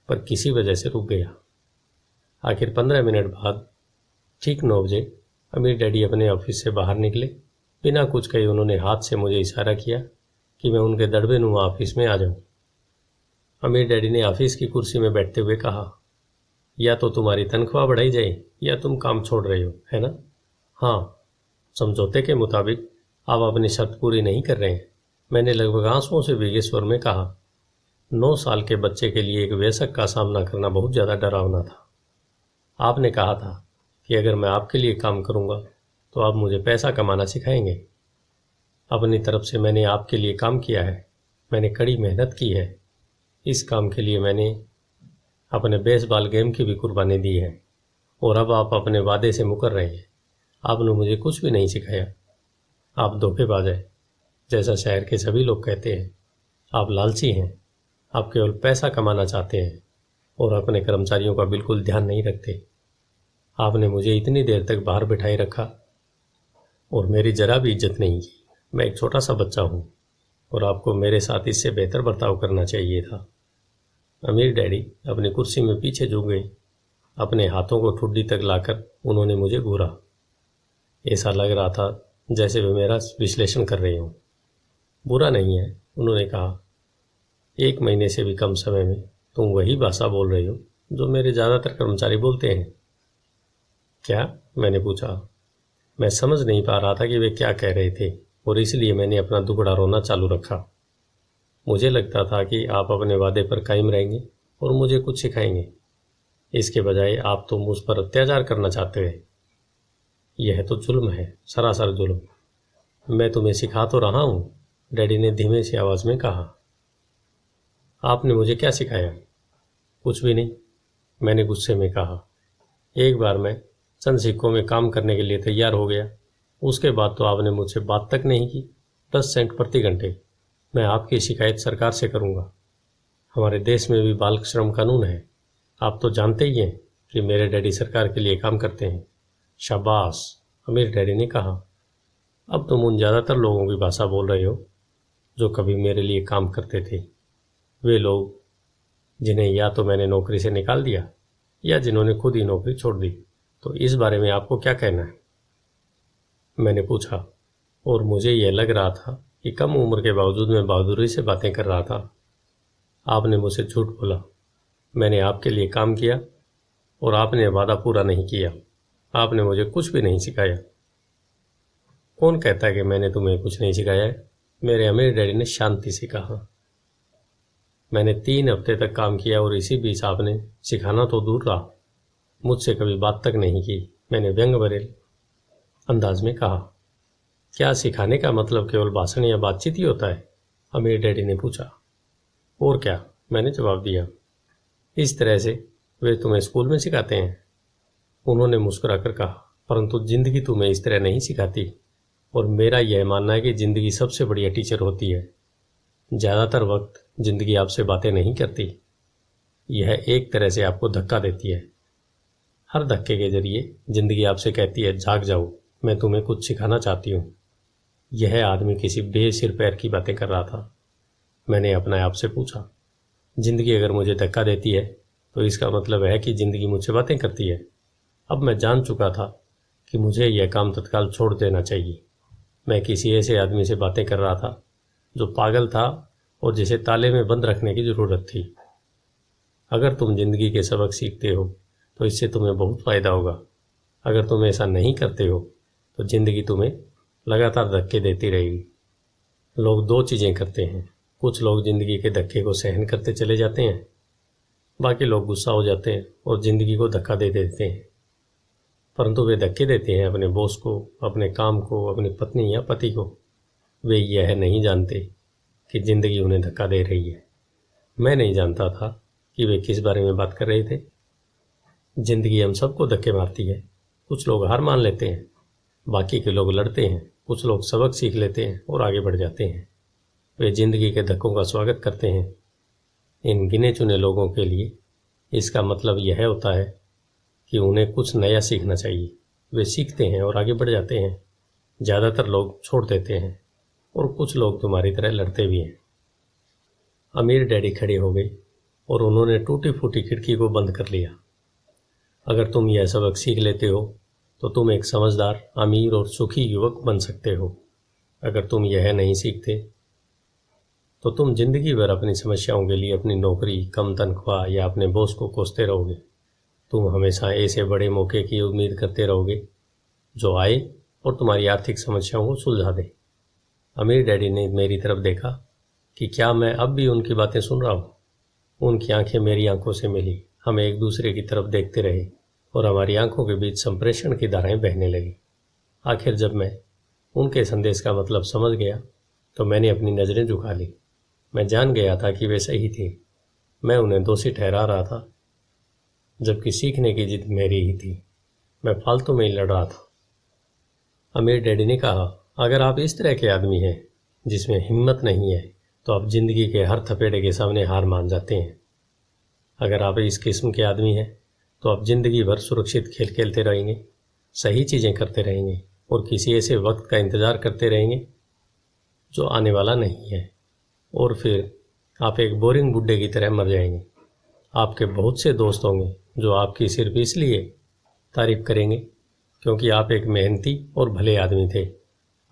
पर किसी वजह से रुक गया। आखिर 15 मिनट बाद ठीक 9 बजे अमीर डैडी अपने ऑफिस से बाहर निकले। बिना कुछ कहे उन्होंने हाथ से मुझे इशारा किया कि मैं उनके दड़बेनुमा ऑफिस में आ जाऊं। अमीर डैडी ने ऑफिस की कुर्सी में बैठते हुए कहा, या तो तुम्हारी तनख्वाह बढ़ाई जाए या तुम काम छोड़ रहे हो, है ना? हाँ, समझौते के मुताबिक आप अपनी शर्त पूरी नहीं कर रहे हैं, मैंने लगभग आंसुओं से भीगे स्वर में कहा। 9 साल के बच्चे के लिए एक वयस्क का सामना करना बहुत ज़्यादा डरावना था। आपने कहा था कि अगर मैं आपके लिए काम करूंगा तो आप मुझे पैसा कमाना सिखाएंगे। अपनी तरफ से मैंने आपके लिए काम किया है, मैंने कड़ी मेहनत की है। इस काम के लिए मैंने अपने बेसबॉल गेम की भी कुर्बानी दी है और अब आप अपने वादे से मुकर रहे हैं। आपने मुझे कुछ भी नहीं सिखाया। आप धोखेबाज हैं, जैसा शहर के सभी लोग कहते हैं। आप लालची हैं, आप केवल पैसा कमाना चाहते हैं और अपने कर्मचारियों का बिल्कुल ध्यान नहीं रखते। आपने मुझे इतनी देर तक बाहर बिठाए रखा और मेरी जरा भी इज्जत नहीं की। मैं एक छोटा सा बच्चा हूँ और आपको मेरे साथ इससे बेहतर बर्ताव करना चाहिए था। अमीर डैडी अपनी कुर्सी में पीछे झुक गए। अपने हाथों को ठुड्डी तक लाकर उन्होंने मुझे घूरा। ऐसा लग रहा था जैसे वे मेरा विश्लेषण कर रहे हों। बुरा नहीं है, उन्होंने कहा। 1 महीने से भी कम समय में तुम वही भाषा बोल रहे हो जो मेरे ज़्यादातर कर्मचारी बोलते हैं। क्या? मैंने पूछा। मैं समझ नहीं पा रहा था कि वे क्या कह रहे थे और इसलिए मैंने अपना दुखड़ा रोना चालू रखा। मुझे लगता था कि आप अपने वादे पर कायम रहेंगे और मुझे कुछ सिखाएंगे। इसके बजाय आप तो मुझ पर अत्याचार करना चाहते हैं। यह तो जुल्म है, सरासर जुल्म। मैं तुम्हें सिखा तो रहा हूँ, डैडी ने धीमे सी आवाज़ में कहा। आपने मुझे क्या सिखाया? कुछ भी नहीं, मैंने गुस्से में कहा। एक बार मैं चंद सिक्कों में काम करने के लिए तैयार हो गया, उसके बाद तो आपने मुझसे बात तक नहीं की। 10 सेंट प्रति घंटे। मैं आपकी शिकायत सरकार से करूँगा। हमारे देश में भी बाल श्रम कानून है। आप तो जानते ही हैं कि मेरे डैडी सरकार के लिए काम करते हैं। शाबाश, अमीर डैडी ने कहा। अब तुम उन ज़्यादातर लोगों की भाषा बोल रहे हो जो कभी मेरे लिए काम करते थे। वे लोग जिन्हें या तो मैंने नौकरी से निकाल दिया या जिन्होंने खुद ही नौकरी छोड़ दी। तो इस बारे में आपको क्या कहना है? मैंने पूछा और मुझे यह लग रहा था कि कम उम्र के बावजूद मैं बहादुरी से बातें कर रहा था। आपने मुझसे झूठ बोला। मैंने आपके लिए काम किया और आपने वादा पूरा नहीं किया। आपने मुझे कुछ भी नहीं सिखाया। कौन कहता है कि मैंने तुम्हें कुछ नहीं सिखाया है? मेरे अमीर डैडी ने शांति से कहा। मैंने 3 हफ्ते तक काम किया और इसी बीच आपने सिखाना तो दूर रहा, मुझसे कभी बात तक नहीं की। मैंने व्यंग भरे अंदाज में कहा। क्या सिखाने का मतलब केवल भाषण या बातचीत ही होता है? अमीर डैडी ने पूछा। और क्या, मैंने जवाब दिया। इस तरह से वे तुम्हें स्कूल में सिखाते हैं? उन्होंने मुस्कुराकर कहा, परंतु जिंदगी तुम्हें इस तरह नहीं सिखाती और मेरा यह मानना है कि जिंदगी सबसे बढ़िया टीचर होती है। ज़्यादातर वक्त जिंदगी आपसे बातें नहीं करती, यह एक तरह से आपको धक्का देती है। हर धक्के के जरिए जिंदगी आपसे कहती है, जाग जाओ, मैं तुम्हें कुछ सिखाना चाहती हूँ। यह आदमी किसी बेसिर पैर की बातें कर रहा था। मैंने अपने आप से पूछा, जिंदगी अगर मुझे धक्का देती है तो इसका मतलब है कि जिंदगी मुझसे बातें करती है। अब मैं जान चुका था कि मुझे यह काम तत्काल छोड़ देना चाहिए। मैं किसी ऐसे आदमी से बातें कर रहा था जो पागल था और जिसे ताले में बंद रखने की ज़रूरत थी। अगर तुम जिंदगी के सबक सीखते हो तो इससे तुम्हें बहुत फ़ायदा होगा। अगर तुम ऐसा नहीं करते हो तो ज़िंदगी तुम्हें लगातार धक्के देती रहेगी। लोग 2 चीज़ें करते हैं। कुछ लोग ज़िंदगी के धक्के को सहन करते चले जाते हैं, बाकी लोग गुस्सा हो जाते हैं और ज़िंदगी को धक्का दे देते हैं। परंतु वे धक्के देते हैं अपने बॉस को, अपने काम को, अपनी पत्नी या पति को। वे यह नहीं जानते कि ज़िंदगी उन्हें धक्का दे रही है। मैं नहीं जानता था कि वे किस बारे में बात कर रहे थे। जिंदगी हम सबको धक्के मारती है। कुछ लोग हार मान लेते हैं, बाकी के लोग लड़ते हैं, कुछ लोग सबक सीख लेते हैं और आगे बढ़ जाते हैं। वे जिंदगी के धक्कों का स्वागत करते हैं। इन गिने चुने लोगों के लिए इसका मतलब यह होता है कि उन्हें कुछ नया सीखना चाहिए। वे सीखते हैं और आगे बढ़ जाते हैं। ज़्यादातर लोग छोड़ देते हैं और कुछ लोग तुम्हारी तरह लड़ते भी हैं। अमीर डैडी खड़े हो गए और उन्होंने टूटी फूटी खिड़की को बंद कर लिया। अगर तुम यह सबक सीख लेते हो तो तुम एक समझदार, अमीर और सुखी युवक बन सकते हो। अगर तुम यह नहीं सीखते तो तुम जिंदगी भर अपनी समस्याओं के लिए अपनी नौकरी, कम तनख्वाह या अपने बॉस को कोसते रहोगे। तुम हमेशा ऐसे बड़े मौके की उम्मीद करते रहोगे जो आए और तुम्हारी आर्थिक समस्याओं को सुलझा दे। अमीर डैडी ने मेरी तरफ देखा कि क्या मैं अब भी उनकी बातें सुन रहा हूँ। उनकी आंखें मेरी आंखों से मिली। हम एक दूसरे की तरफ देखते रहे और हमारी आंखों के बीच संप्रेषण की धाराएं बहने लगी। आखिर जब मैं उनके संदेश का मतलब समझ गया तो मैंने अपनी नज़रें झुका ली। मैं जान गया था कि वे सही थे। मैं उन्हें दोषी ठहरा रहा था, जबकि सीखने की जिद मेरी ही थी। मैं फालतू में ही लड़ रहा था। अमीर डैडी ने कहा, अगर आप इस तरह के आदमी हैं जिसमें हिम्मत नहीं है तो आप जिंदगी के हर थपेड़े के सामने हार मान जाते हैं। अगर आप इस किस्म के आदमी हैं तो आप जिंदगी भर सुरक्षित खेल खेलते रहेंगे, सही चीज़ें करते रहेंगे और किसी ऐसे वक्त का इंतज़ार करते रहेंगे जो आने वाला नहीं है, और फिर आप एक बोरिंग बुड्ढे की तरह मर जाएंगे। आपके बहुत से दोस्त होंगे जो आपकी सिर्फ इसलिए तारीफ करेंगे क्योंकि आप एक मेहनती और भले आदमी थे।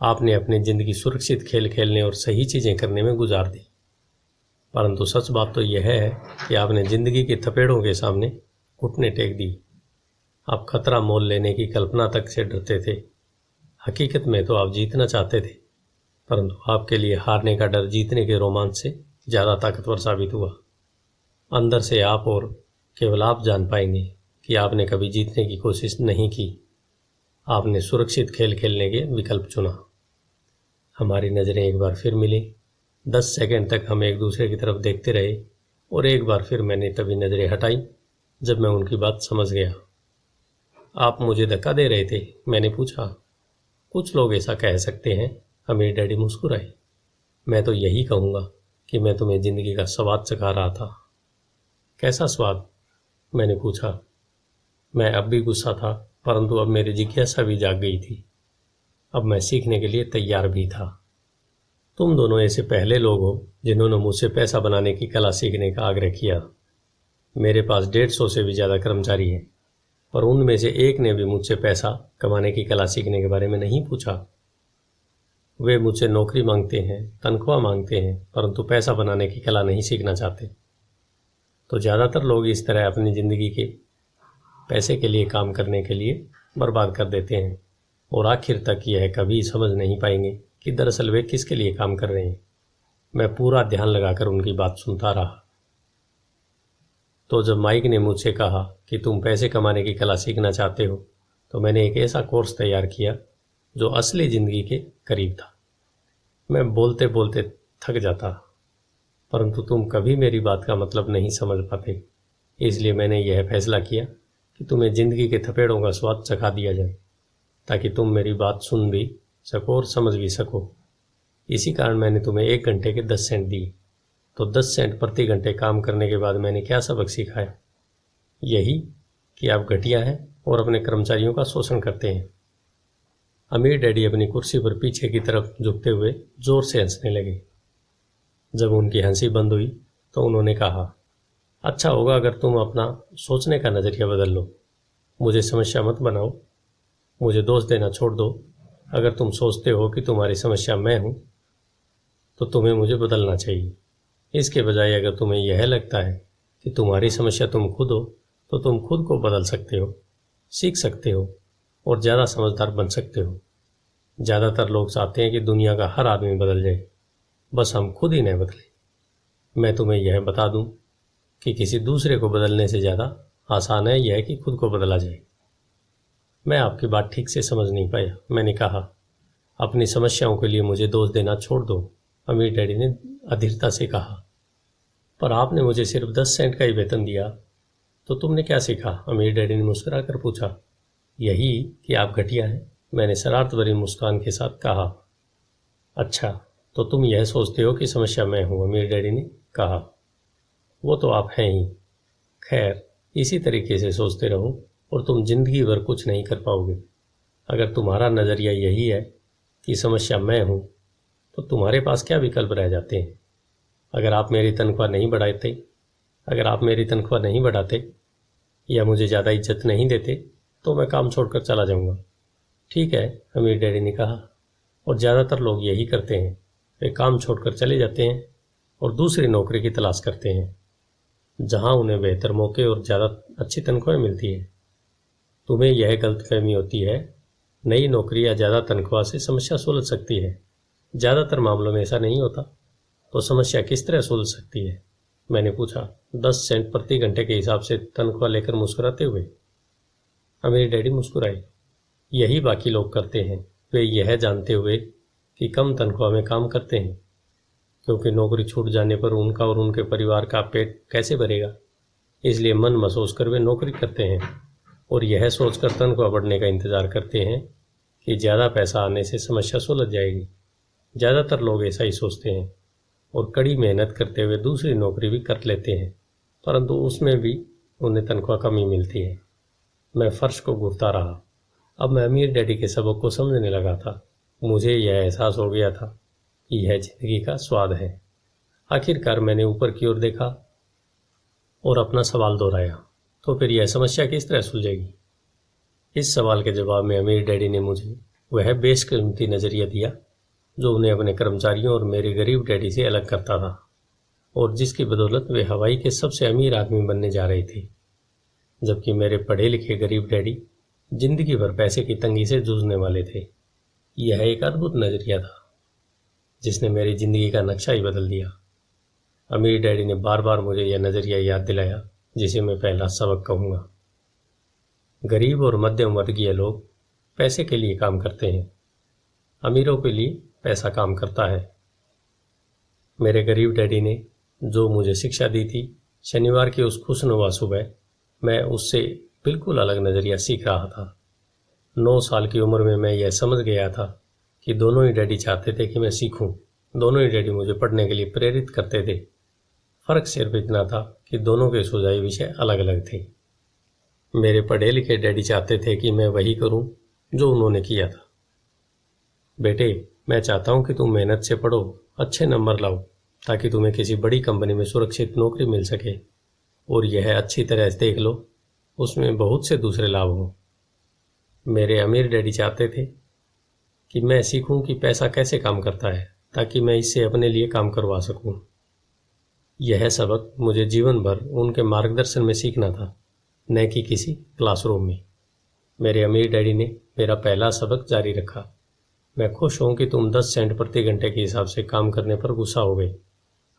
आपने अपनी ज़िंदगी सुरक्षित खेल खेलने और सही चीज़ें करने में गुजार दी। परंतु सच बात तो यह है कि आपने ज़िंदगी के थपेड़ों के सामने घुटने टेक दी। आप खतरा मोल लेने की कल्पना तक से डरते थे। हकीकत में तो आप जीतना चाहते थे, परंतु आपके लिए हारने का डर जीतने के रोमांच से ज़्यादा ताकतवर साबित हुआ। अंदर से आप और केवल आप जान पाएंगे कि आपने कभी जीतने की कोशिश नहीं की। आपने सुरक्षित खेल खेलने के विकल्प चुना। हमारी नज़रें एक बार फिर मिली। 10 सेकंड तक हम एक दूसरे की तरफ देखते रहे और एक बार फिर मैंने तभी नज़रें हटाई जब मैं उनकी बात समझ गया। आप मुझे धक्का दे रहे थे? मैंने पूछा। कुछ लोग ऐसा कह सकते हैं, अमीर डैडी मुस्कुराए। मैं तो यही कहूँगा कि मैं तुम्हें ज़िंदगी का स्वाद चखा रहा था। कैसा स्वाद? मैंने पूछा। मैं अब भी गुस्सा था, परंतु अब मेरी जिज्ञासा भी जाग गई थी। अब मैं सीखने के लिए तैयार भी था। तुम दोनों ऐसे पहले लोग हो जिन्होंने मुझसे पैसा बनाने की कला सीखने का आग्रह किया। मेरे पास 150 से भी ज़्यादा कर्मचारी हैं, पर उनमें से एक ने भी मुझसे पैसा कमाने की कला सीखने के बारे में नहीं पूछा। वे मुझसे नौकरी मांगते हैं, तनख्वाह मांगते हैं, परंतु पैसा बनाने की कला नहीं सीखना चाहते। तो ज़्यादातर लोग इस तरह अपनी ज़िंदगी के पैसे के लिए काम करने के लिए बर्बाद कर देते हैं और आखिर तक यह कभी समझ नहीं पाएंगे कि दरअसल वे किसके लिए काम कर रहे हैं। मैं पूरा ध्यान लगाकर उनकी बात सुनता रहा। तो जब माइक ने मुझसे कहा कि तुम पैसे कमाने की कला सीखना चाहते हो, तो मैंने एक ऐसा कोर्स तैयार किया जो असली ज़िंदगी के करीब था। मैं बोलते बोलते थक जाता, परंतु तुम कभी मेरी बात का मतलब नहीं समझ पाते। इसलिए मैंने यह फैसला किया कि तुम्हें ज़िंदगी के थपेड़ों का स्वाद चखा दिया जाए, ताकि तुम मेरी बात सुन भी सको और समझ भी सको। इसी कारण मैंने तुम्हें 1 घंटे के 10 सेंट दिए। तो 10 सेंट प्रति घंटे काम करने के बाद मैंने क्या सबक सीखा है? यही कि आप घटिया हैं और अपने कर्मचारियों का शोषण करते हैं। अमीर डैडी अपनी कुर्सी पर पीछे की तरफ झुकते हुए जोर से हंसने लगे। जब उनकी हंसी बंद हुई तो उन्होंने कहा, अच्छा होगा अगर तुम अपना सोचने का नज़रिया बदल लो। मुझे समस्या मत बनाओ, मुझे दोष देना छोड़ दो। अगर तुम सोचते हो कि तुम्हारी समस्या मैं हूँ तो तुम्हें मुझे बदलना चाहिए। इसके बजाय अगर तुम्हें यह लगता है कि तुम्हारी समस्या तुम खुद हो तो तुम खुद को बदल सकते हो, सीख सकते हो और ज़्यादा समझदार बन सकते हो। ज़्यादातर लोग चाहते हैं कि दुनिया का हर आदमी बदल जाए, बस हम खुद ही नहीं बदले। मैं तुम्हें यह बता दूं कि किसी दूसरे को बदलने से ज़्यादा आसान है यह कि खुद को बदला जाए। मैं आपकी बात ठीक से समझ नहीं पाया। मैंने कहा, अपनी समस्याओं के लिए मुझे दोष देना छोड़ दो। अमीर डैडी ने अधीरता से कहा, पर आपने मुझे सिर्फ 10 सेंट का ही वेतन दिया। तो तुमने क्या सीखा? अमीर डैडी ने मुस्कुरा कर पूछा। यही कि आप घटिया हैं, मैंने शरारत भरी मुस्कान के साथ कहा। अच्छा, तो तुम यह सोचते हो कि समस्या मैं हूँ? अमीर डैडी ने कहा। वो तो आप हैं ही। खैर, इसी तरीके से सोचते रहो और तुम जिंदगी भर कुछ नहीं कर पाओगे। अगर तुम्हारा नज़रिया यही है कि समस्या मैं हूँ, तो तुम्हारे पास क्या विकल्प रह जाते हैं? अगर आप मेरी तनख्वाह नहीं बढ़ाते या मुझे ज़्यादा इज्जत नहीं देते, तो मैं काम छोड़कर चला जाऊँगा। ठीक है, अमीर डैडी ने कहा, और ज़्यादातर लोग यही करते हैं। वे काम छोड़कर चले जाते हैं और दूसरी नौकरी की तलाश करते हैं, जहाँ उन्हें बेहतर मौके और ज़्यादा अच्छी तनख्वाह मिलती है। तुम्हें यह गलतफहमी होती है, नई नौकरी या ज़्यादा तनख्वाह से समस्या सुलझ सकती है। ज़्यादातर मामलों में ऐसा नहीं होता। तो समस्या किस तरह सुलझ सकती है? मैंने पूछा, 10 सेंट प्रति घंटे के हिसाब से तनख्वाह लेकर मुस्कुराते हुए। अमीर डैडी मुस्कुराए। यही बाकी लोग करते हैं। वे यह जानते हुए कि कम तनख्वाह में काम करते हैं, क्योंकि नौकरी छूट जाने पर उनका और उनके परिवार का पेट कैसे भरेगा, इसलिए मन महसूस कर वे नौकरी करते हैं और यह सोचकर तनख्वाह बढ़ने का इंतज़ार करते हैं कि ज़्यादा पैसा आने से समस्या सुलझ जाएगी। ज़्यादातर लोग ऐसा ही सोचते हैं और कड़ी मेहनत करते हुए दूसरी नौकरी भी कर लेते हैं, परंतु उसमें भी उन्हें तनख्वाह कम ही मिलती है। मैं फर्श को घूरता रहा। अब मैं अमीर डैडी के सबक को समझने लगा था। मुझे यह एहसास हो गया था कि यह जिंदगी का स्वाद है। आखिरकार मैंने ऊपर की ओर देखा और अपना सवाल दोहराया, तो फिर यह समस्या किस तरह सुलझेगी? इस सवाल के जवाब में अमीर डैडी ने मुझे वह बेशकीमती नज़रिया दिया जो उन्हें अपने कर्मचारियों और मेरे गरीब डैडी से अलग करता था, और जिसकी बदौलत वे हवाई के सबसे अमीर आदमी बनने जा रहे थे, जबकि मेरे पढ़े लिखे गरीब डैडी जिंदगी भर पैसे की तंगी से जूझने वाले थे। यह एक अद्भुत नज़रिया था जिसने मेरी जिंदगी का नक्शा ही बदल दिया। अमीर डैडी ने बार बार मुझे यह नज़रिया याद दिलाया, जिसे मैं पहला सबक कहूँगा। गरीब और मध्यम वर्गीय लोग पैसे के लिए काम करते हैं, अमीरों के लिए पैसा काम करता है। मेरे गरीब डैडी ने जो मुझे शिक्षा दी थी, शनिवार की उस खुशनुमा सुबह मैं उससे बिल्कुल अलग नज़रिया सीख रहा था। 9 साल की उम्र में मैं यह समझ गया था कि दोनों ही डैडी चाहते थे कि मैं सीखूं। दोनों ही डैडी मुझे पढ़ने के लिए प्रेरित करते थे। फ़र्क सिर्फ इतना था कि दोनों के सुझाए विषय अलग अलग थे। मेरे पढ़े लिखे डैडी चाहते थे कि मैं वही करूं जो उन्होंने किया था। बेटे, मैं चाहता हूं कि तुम मेहनत से पढ़ो, अच्छे नंबर लाओ, ताकि तुम्हें किसी बड़ी कंपनी में सुरक्षित नौकरी मिल सके, और यह अच्छी तरह से देख लो, उसमें बहुत से दूसरे लाभ हों। मेरे अमीर डैडी चाहते थे कि मैं सीखूं कि पैसा कैसे काम करता है, ताकि मैं इससे अपने लिए काम करवा सकूं। यह सबक मुझे जीवन भर उनके मार्गदर्शन में सीखना था, न कि किसी क्लासरूम में। मेरे अमीर डैडी ने मेरा पहला सबक जारी रखा। मैं खुश हूं कि तुम 10 सेंट प्रति घंटे के हिसाब से काम करने पर गुस्सा हो गए।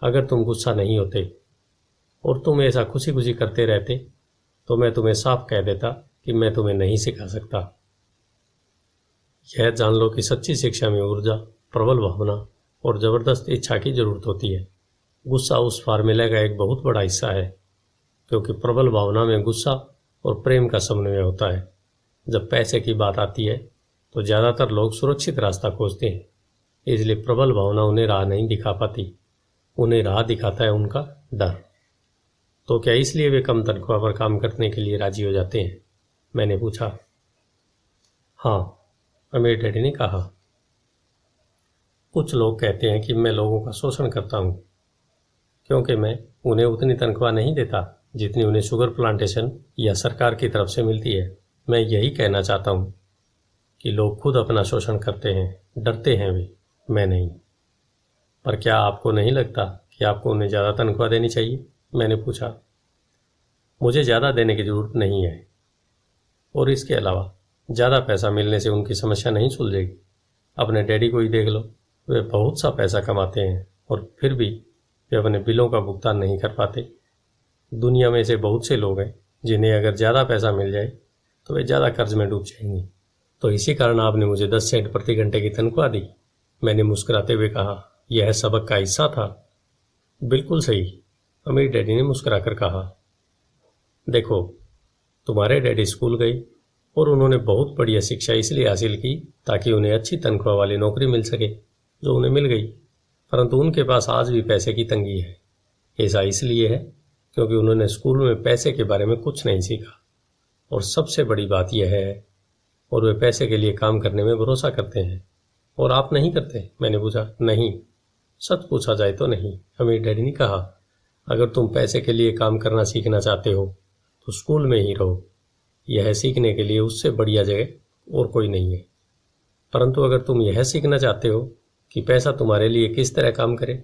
अगर तुम गुस्सा नहीं होते और तुम ऐसा खुशी खुशी करते रहते, तो मैं तुम्हें साफ कह देता कि मैं तुम्हें नहीं सिखा सकता। यह जान लो कि सच्ची शिक्षा में ऊर्जा, प्रबल भावना और ज़बरदस्त इच्छा की जरूरत होती है। गुस्सा उस फार्मूले का एक बहुत बड़ा हिस्सा है, क्योंकि प्रबल भावना में गुस्सा और प्रेम का समन्वय होता है। जब पैसे की बात आती है तो ज़्यादातर लोग सुरक्षित रास्ता खोजते हैं, इसलिए प्रबल भावना उन्हें राह नहीं दिखा पाती। उन्हें राह दिखाता है उनका डर। तो क्या इसलिए वे कम तनख्वाह पर काम करने के लिए राजी हो जाते हैं? मैंने पूछा। हाँ, अमीर डैडी ने कहा। कुछ लोग कहते हैं कि मैं लोगों का शोषण करता हूँ, क्योंकि मैं उन्हें उतनी तनख्वाह नहीं देता जितनी उन्हें शुगर प्लांटेशन या सरकार की तरफ से मिलती है। मैं यही कहना चाहता हूँ कि लोग खुद अपना शोषण करते हैं, डरते हैं वे, मैं नहीं। पर क्या आपको नहीं लगता कि आपको उन्हें ज़्यादा तनख्वाह देनी चाहिए? मैंने पूछा। मुझे ज़्यादा देने की ज़रूरत नहीं है, और इसके अलावा ज़्यादा पैसा मिलने से उनकी समस्या नहीं सुलझेगी। अपने डैडी को ही देख लो, वे बहुत सा पैसा कमाते हैं और फिर भी वे अपने बिलों का भुगतान नहीं कर पाते। दुनिया में ऐसे बहुत से लोग हैं जिन्हें अगर ज़्यादा पैसा मिल जाए तो वे ज़्यादा कर्ज में डूब जाएंगे। तो इसी कारण आपने मुझे 10 सेंट प्रति घंटे की तनख्वाह दी? मैंने मुस्कुराते हुए कहा। यह सबक का हिस्सा था। बिल्कुल सही, अमीर डैडी ने मुस्कुराकर कहा। देखो, तुम्हारे डैडी स्कूल गए और उन्होंने बहुत बढ़िया शिक्षा इसलिए हासिल की ताकि उन्हें अच्छी तनख्वाह वाली नौकरी मिल सके, जो उन्हें मिल गई। परंतु उनके पास आज भी पैसे की तंगी है। ऐसा इसलिए है क्योंकि उन्होंने स्कूल में पैसे के बारे में कुछ नहीं सीखा। और सबसे बड़ी बात यह है, और वे पैसे के लिए काम करने में भरोसा करते हैं। और आप नहीं करते? मैंने पूछा। नहीं, सच पूछा जाए तो नहीं, अमीर डैडी ने कहा। अगर तुम पैसे के लिए काम करना सीखना चाहते हो तो स्कूल में ही रहो। यह सीखने के लिए उससे बढ़िया जगह और कोई नहीं है। परंतु अगर तुम यह सीखना चाहते हो कि पैसा तुम्हारे लिए किस तरह काम करे,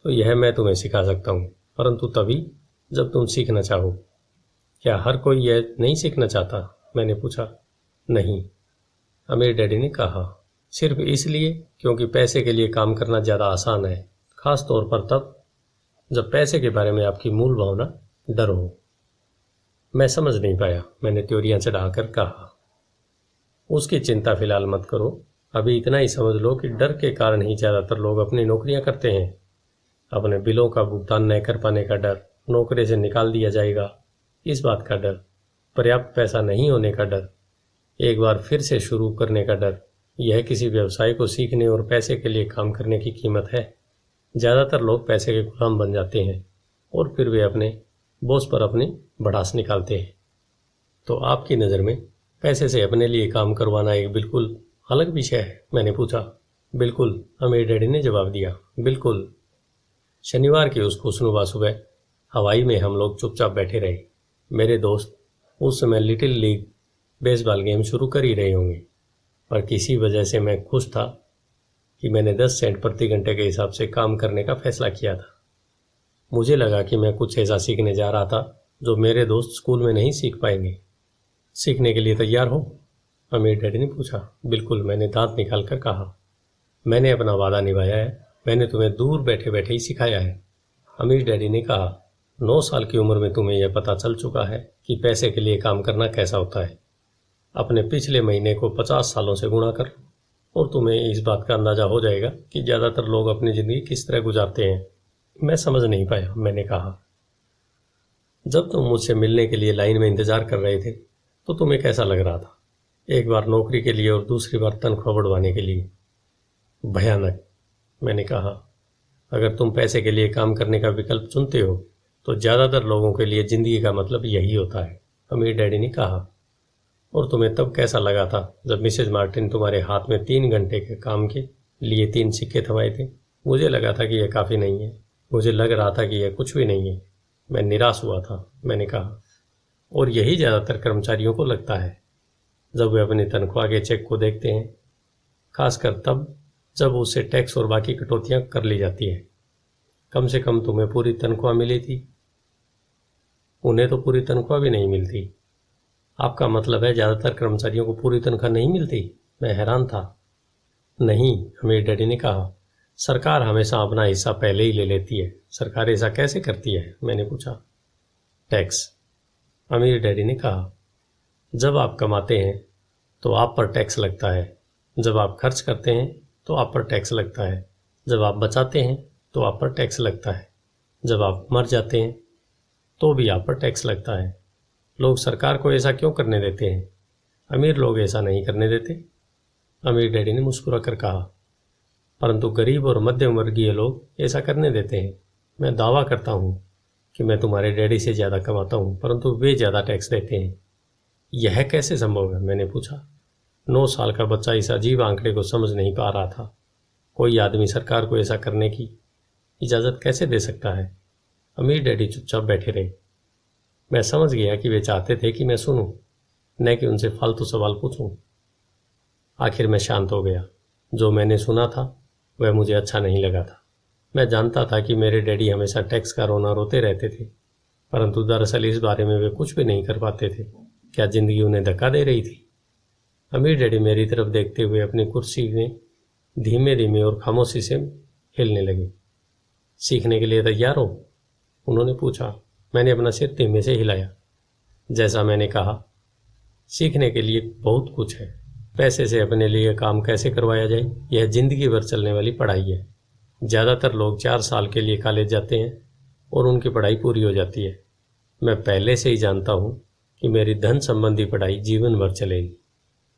तो यह मैं तुम्हें सिखा सकता हूँ, परंतु तभी जब तुम सीखना चाहो। क्या हर कोई यह नहीं सीखना चाहता? मैंने पूछा। नहीं, अमीर डैडी ने कहा। सिर्फ इसलिए क्योंकि पैसे के लिए काम करना ज़्यादा आसान है, खास तौर पर तब जब पैसे के बारे में आपकी मूल भावना डर हो। मैं समझ नहीं पाया, मैंने त्योरियां चढ़ाकर कहा। उसकी चिंता फिलहाल मत करो, अभी इतना ही समझ लो कि डर के कारण ही ज़्यादातर लोग अपनी नौकरियां करते हैं। अपने बिलों का भुगतान न कर पाने का डर, नौकरी से निकाल दिया जाएगा इस बात का डर, पर्याप्त पैसा नहीं होने का डर, एक बार फिर से शुरू करने का डर। यह किसी व्यवसाय को सीखने और पैसे के लिए काम करने की कीमत है। ज़्यादातर लोग पैसे के गुलाम बन जाते हैं और फिर वे अपने बॉस पर अपनी भड़ास निकालते हैं। तो आपकी नज़र में पैसे से अपने लिए काम करवाना एक बिल्कुल अलग विषय है? मैंने पूछा। बिल्कुल, अमीर डैडी ने जवाब दिया। बिल्कुल। शनिवार की उस खुशनुमा सुबह हवाई में हम लोग चुपचाप बैठे रहे। मेरे दोस्त उस समय लिटिल लीग बेसबॉल गेम शुरू कर ही रहे होंगे, पर किसी वजह से मैं खुश था कि मैंने 10 सेंट प्रति घंटे के हिसाब से काम करने का फैसला किया था। मुझे लगा कि मैं कुछ ऐसा सीखने जा रहा था जो मेरे दोस्त स्कूल में नहीं सीख पाएंगे। सीखने के लिए तैयार हो? अमीर डैडी ने पूछा। बिल्कुल, मैंने दांत निकाल कर कहा। मैंने अपना वादा निभाया है, मैंने तुम्हें दूर बैठे बैठे ही सिखाया है। अमीर डैडी ने कहा। 9 साल की उम्र में तुम्हें यह पता चल चुका है कि पैसे के लिए काम करना कैसा होता है। अपने पिछले महीने को 50 सालों से गुणा कर और तुम्हें इस बात का अंदाजा हो जाएगा कि ज़्यादातर लोग अपनी ज़िंदगी किस तरह गुजारते हैं। मैं समझ नहीं पाया, मैंने कहा। जब तुम मुझसे मिलने के लिए लाइन में इंतजार कर रहे थे तो तुम्हें कैसा लग रहा था? एक बार नौकरी के लिए और दूसरी बार तनख्वाह बढ़वाने के लिए। भयानक, मैंने कहा। अगर तुम पैसे के लिए काम करने का विकल्प चुनते हो तो ज़्यादातर लोगों के लिए ज़िंदगी का मतलब यही होता है, अमीर डैडी ने कहा। और तुम्हें तब कैसा लगा था जब मिसेज मार्टिन तुम्हारे हाथ में 3 घंटे के काम के लिए 3 सिक्के थमाए थे? मुझे लगा था कि यह काफ़ी नहीं है, मुझे लग रहा था कि यह कुछ भी नहीं है। मैं निराश हुआ था, मैंने कहा। और यही ज़्यादातर कर्मचारियों को लगता है जब वे अपनी तनख्वाह के चेक को देखते हैं, खासकर तब जब उससे टैक्स और बाकी कटौतियाँ कर ली जाती है। कम से कम तुम्हें पूरी तनख्वाह मिली थी, उन्हें तो पूरी तनख्वाह भी नहीं मिलती। आपका मतलब है ज़्यादातर कर्मचारियों को पूरी तनख्वाह नहीं मिलती? मैं हैरान था। नहीं, अमीर डैडी ने कहा। सरकार हमेशा अपना हिस्सा पहले ही ले लेती है। सरकार ऐसा कैसे करती है? मैंने पूछा। टैक्स, अमीर डैडी ने कहा। जब आप कमाते हैं तो आप पर टैक्स लगता है, जब आप खर्च करते हैं तो आप पर टैक्स लगता है, जब आप बचाते हैं तो आप पर टैक्स लगता है, जब आप मर जाते हैं तो भी आप पर टैक्स लगता है। लोग सरकार को ऐसा क्यों करने देते हैं? अमीर लोग ऐसा नहीं करने देते, अमीर डैडी ने मुस्कुरा कर कहा। परंतु गरीब और मध्यम वर्गीय लोग ऐसा करने देते हैं। मैं दावा करता हूँ कि मैं तुम्हारे डैडी से ज़्यादा कमाता हूँ, परंतु वे ज़्यादा टैक्स देते हैं। यह कैसे संभव है? मैंने पूछा। 9 साल का बच्चा इस अजीब आंकड़े को समझ नहीं पा रहा था। कोई आदमी सरकार को ऐसा करने की इजाज़त कैसे दे सकता है? अमीर डैडी चुपचाप बैठे रहे। मैं समझ गया कि वे चाहते थे कि मैं सुनूं, न कि उनसे फालतू सवाल पूछूं। आखिर मैं शांत हो गया। जो मैंने सुना था वह मुझे अच्छा नहीं लगा था। मैं जानता था कि मेरे डैडी हमेशा टैक्स का रोना रोते रहते थे, परंतु दरअसल इस बारे में वे कुछ भी नहीं कर पाते थे। क्या जिंदगी उन्हें धक्का दे रही थी? अमीर डैडी मेरी तरफ देखते हुए अपनी कुर्सी में धीमे धीमे और खामोशी से हिलने लगे। सीखने के लिए तैयार हो? उन्होंने पूछा। मैंने अपना सिर धीमे से हिलाया। जैसा मैंने कहा, सीखने के लिए बहुत कुछ है। पैसे से अपने लिए काम कैसे करवाया जाए, यह जिंदगी भर चलने वाली पढ़ाई है। ज़्यादातर लोग 4 साल के लिए कॉलेज जाते हैं और उनकी पढ़ाई पूरी हो जाती है। मैं पहले से ही जानता हूँ कि मेरी धन संबंधी पढ़ाई जीवन भर चलेगी,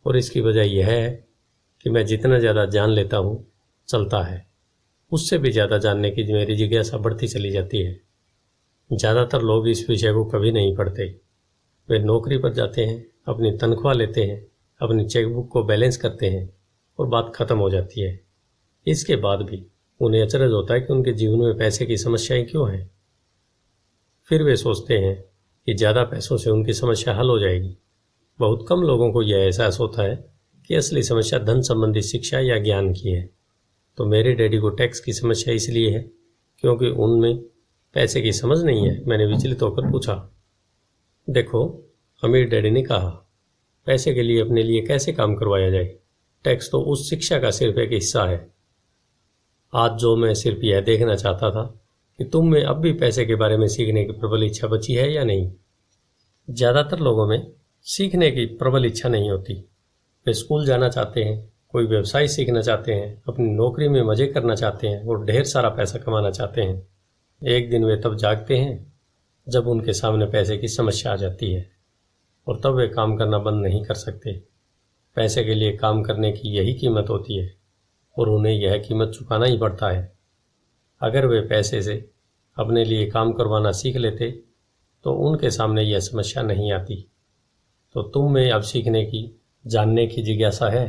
और इसकी वजह यह है कि मैं जितना ज़्यादा जान लेता हूँ चलता है, उससे भी ज़्यादा जानने की मेरी जिज्ञासा बढ़ती चली जाती है। ज़्यादातर लोग इस विषय को कभी नहीं पढ़ते। वे नौकरी पर जाते हैं, अपनी तनख्वाह लेते हैं, अपनी चेकबुक को बैलेंस करते हैं और बात खत्म हो जाती है। इसके बाद भी उन्हें अचरज होता है कि उनके जीवन में पैसे की समस्याएं क्यों हैं। फिर वे सोचते हैं कि ज़्यादा पैसों से उनकी समस्या हल हो जाएगी। बहुत कम लोगों को यह एहसास होता है कि असली समस्या धन संबंधी शिक्षा या ज्ञान की है। तो मेरे डैडी को टैक्स की समस्या इसलिए है क्योंकि उनमें पैसे की समझ नहीं है। मैंने विचलित होकर पूछा। देखो, अमीर डैडी ने कहा, पैसे के लिए अपने लिए कैसे काम करवाया जाए? टैक्स तो उस शिक्षा का सिर्फ एक हिस्सा है। आज जो मैं सिर्फ यह देखना चाहता था कि तुम में अब भी पैसे के बारे में सीखने की प्रबल इच्छा बची है या नहीं। ज़्यादातर लोगों में सीखने की प्रबल इच्छा नहीं होती। वे स्कूल जाना चाहते हैं, कोई व्यवसाय सीखना चाहते हैं, अपनी नौकरी में मज़े करना चाहते हैं और ढेर सारा पैसा कमाना चाहते हैं। एक दिन वे तब जागते हैं जब उनके सामने पैसे की समस्या आ जाती है, और तब वे काम करना बंद नहीं कर सकते। पैसे के लिए काम करने की यही कीमत होती है, और उन्हें यह कीमत चुकाना ही पड़ता है। अगर वे पैसे से अपने लिए काम करवाना सीख लेते तो उनके सामने यह समस्या नहीं आती। तो तुम में अब सीखने की, जानने की जिज्ञासा है?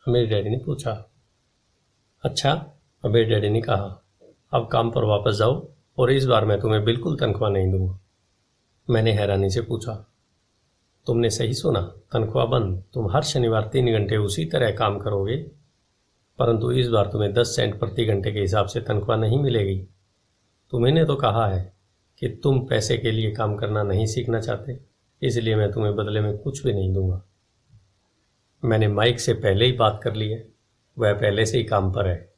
अमीर डैडी ने पूछा। अच्छा, अमीर डैडी ने कहा, अब काम पर वापस जाओ और इस बार मैं तुम्हें बिल्कुल तनख्वाह नहीं दूंगा। मैंने हैरानी से पूछा, तुमने सही सुना, तनख्वाह बंद? तुम हर शनिवार 3 घंटे उसी तरह काम करोगे, परंतु इस बार तुम्हें 10 सेंट प्रति घंटे के हिसाब से तनख्वाह नहीं मिलेगी। तुम्हें तो कहा है कि तुम पैसे के लिए काम करना नहीं सीखना चाहते, इसलिए मैं तुम्हें बदले में कुछ भी नहीं दूंगा। मैंने माइक से पहले ही बात कर ली है, वह पहले से ही काम पर है।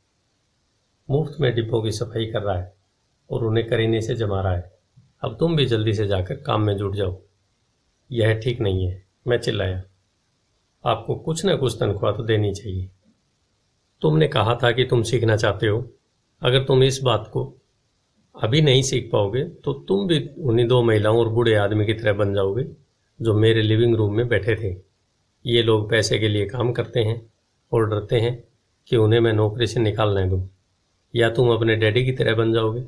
मुफ्त में डिब्बों की सफाई कर रहा है और उन्हें करीने से जमा रहा है। अब तुम भी जल्दी से जाकर काम में जुट जाओ। यह ठीक नहीं है, मैं चिल्लाया। आपको कुछ न कुछ तनख्वाह तो देनी चाहिए। तुमने कहा था कि तुम सीखना चाहते हो। अगर तुम इस बात को अभी नहीं सीख पाओगे तो तुम भी उन्हीं 2 महिलाओं और बूढ़े आदमी की तरह बन जाओगे जो मेरे लिविंग रूम में बैठे थे। ये लोग पैसे के लिए काम करते हैं और डरते हैं कि उन्हें मैं नौकरी से निकालने दूं। या तुम अपने डैडी की तरह बन जाओगे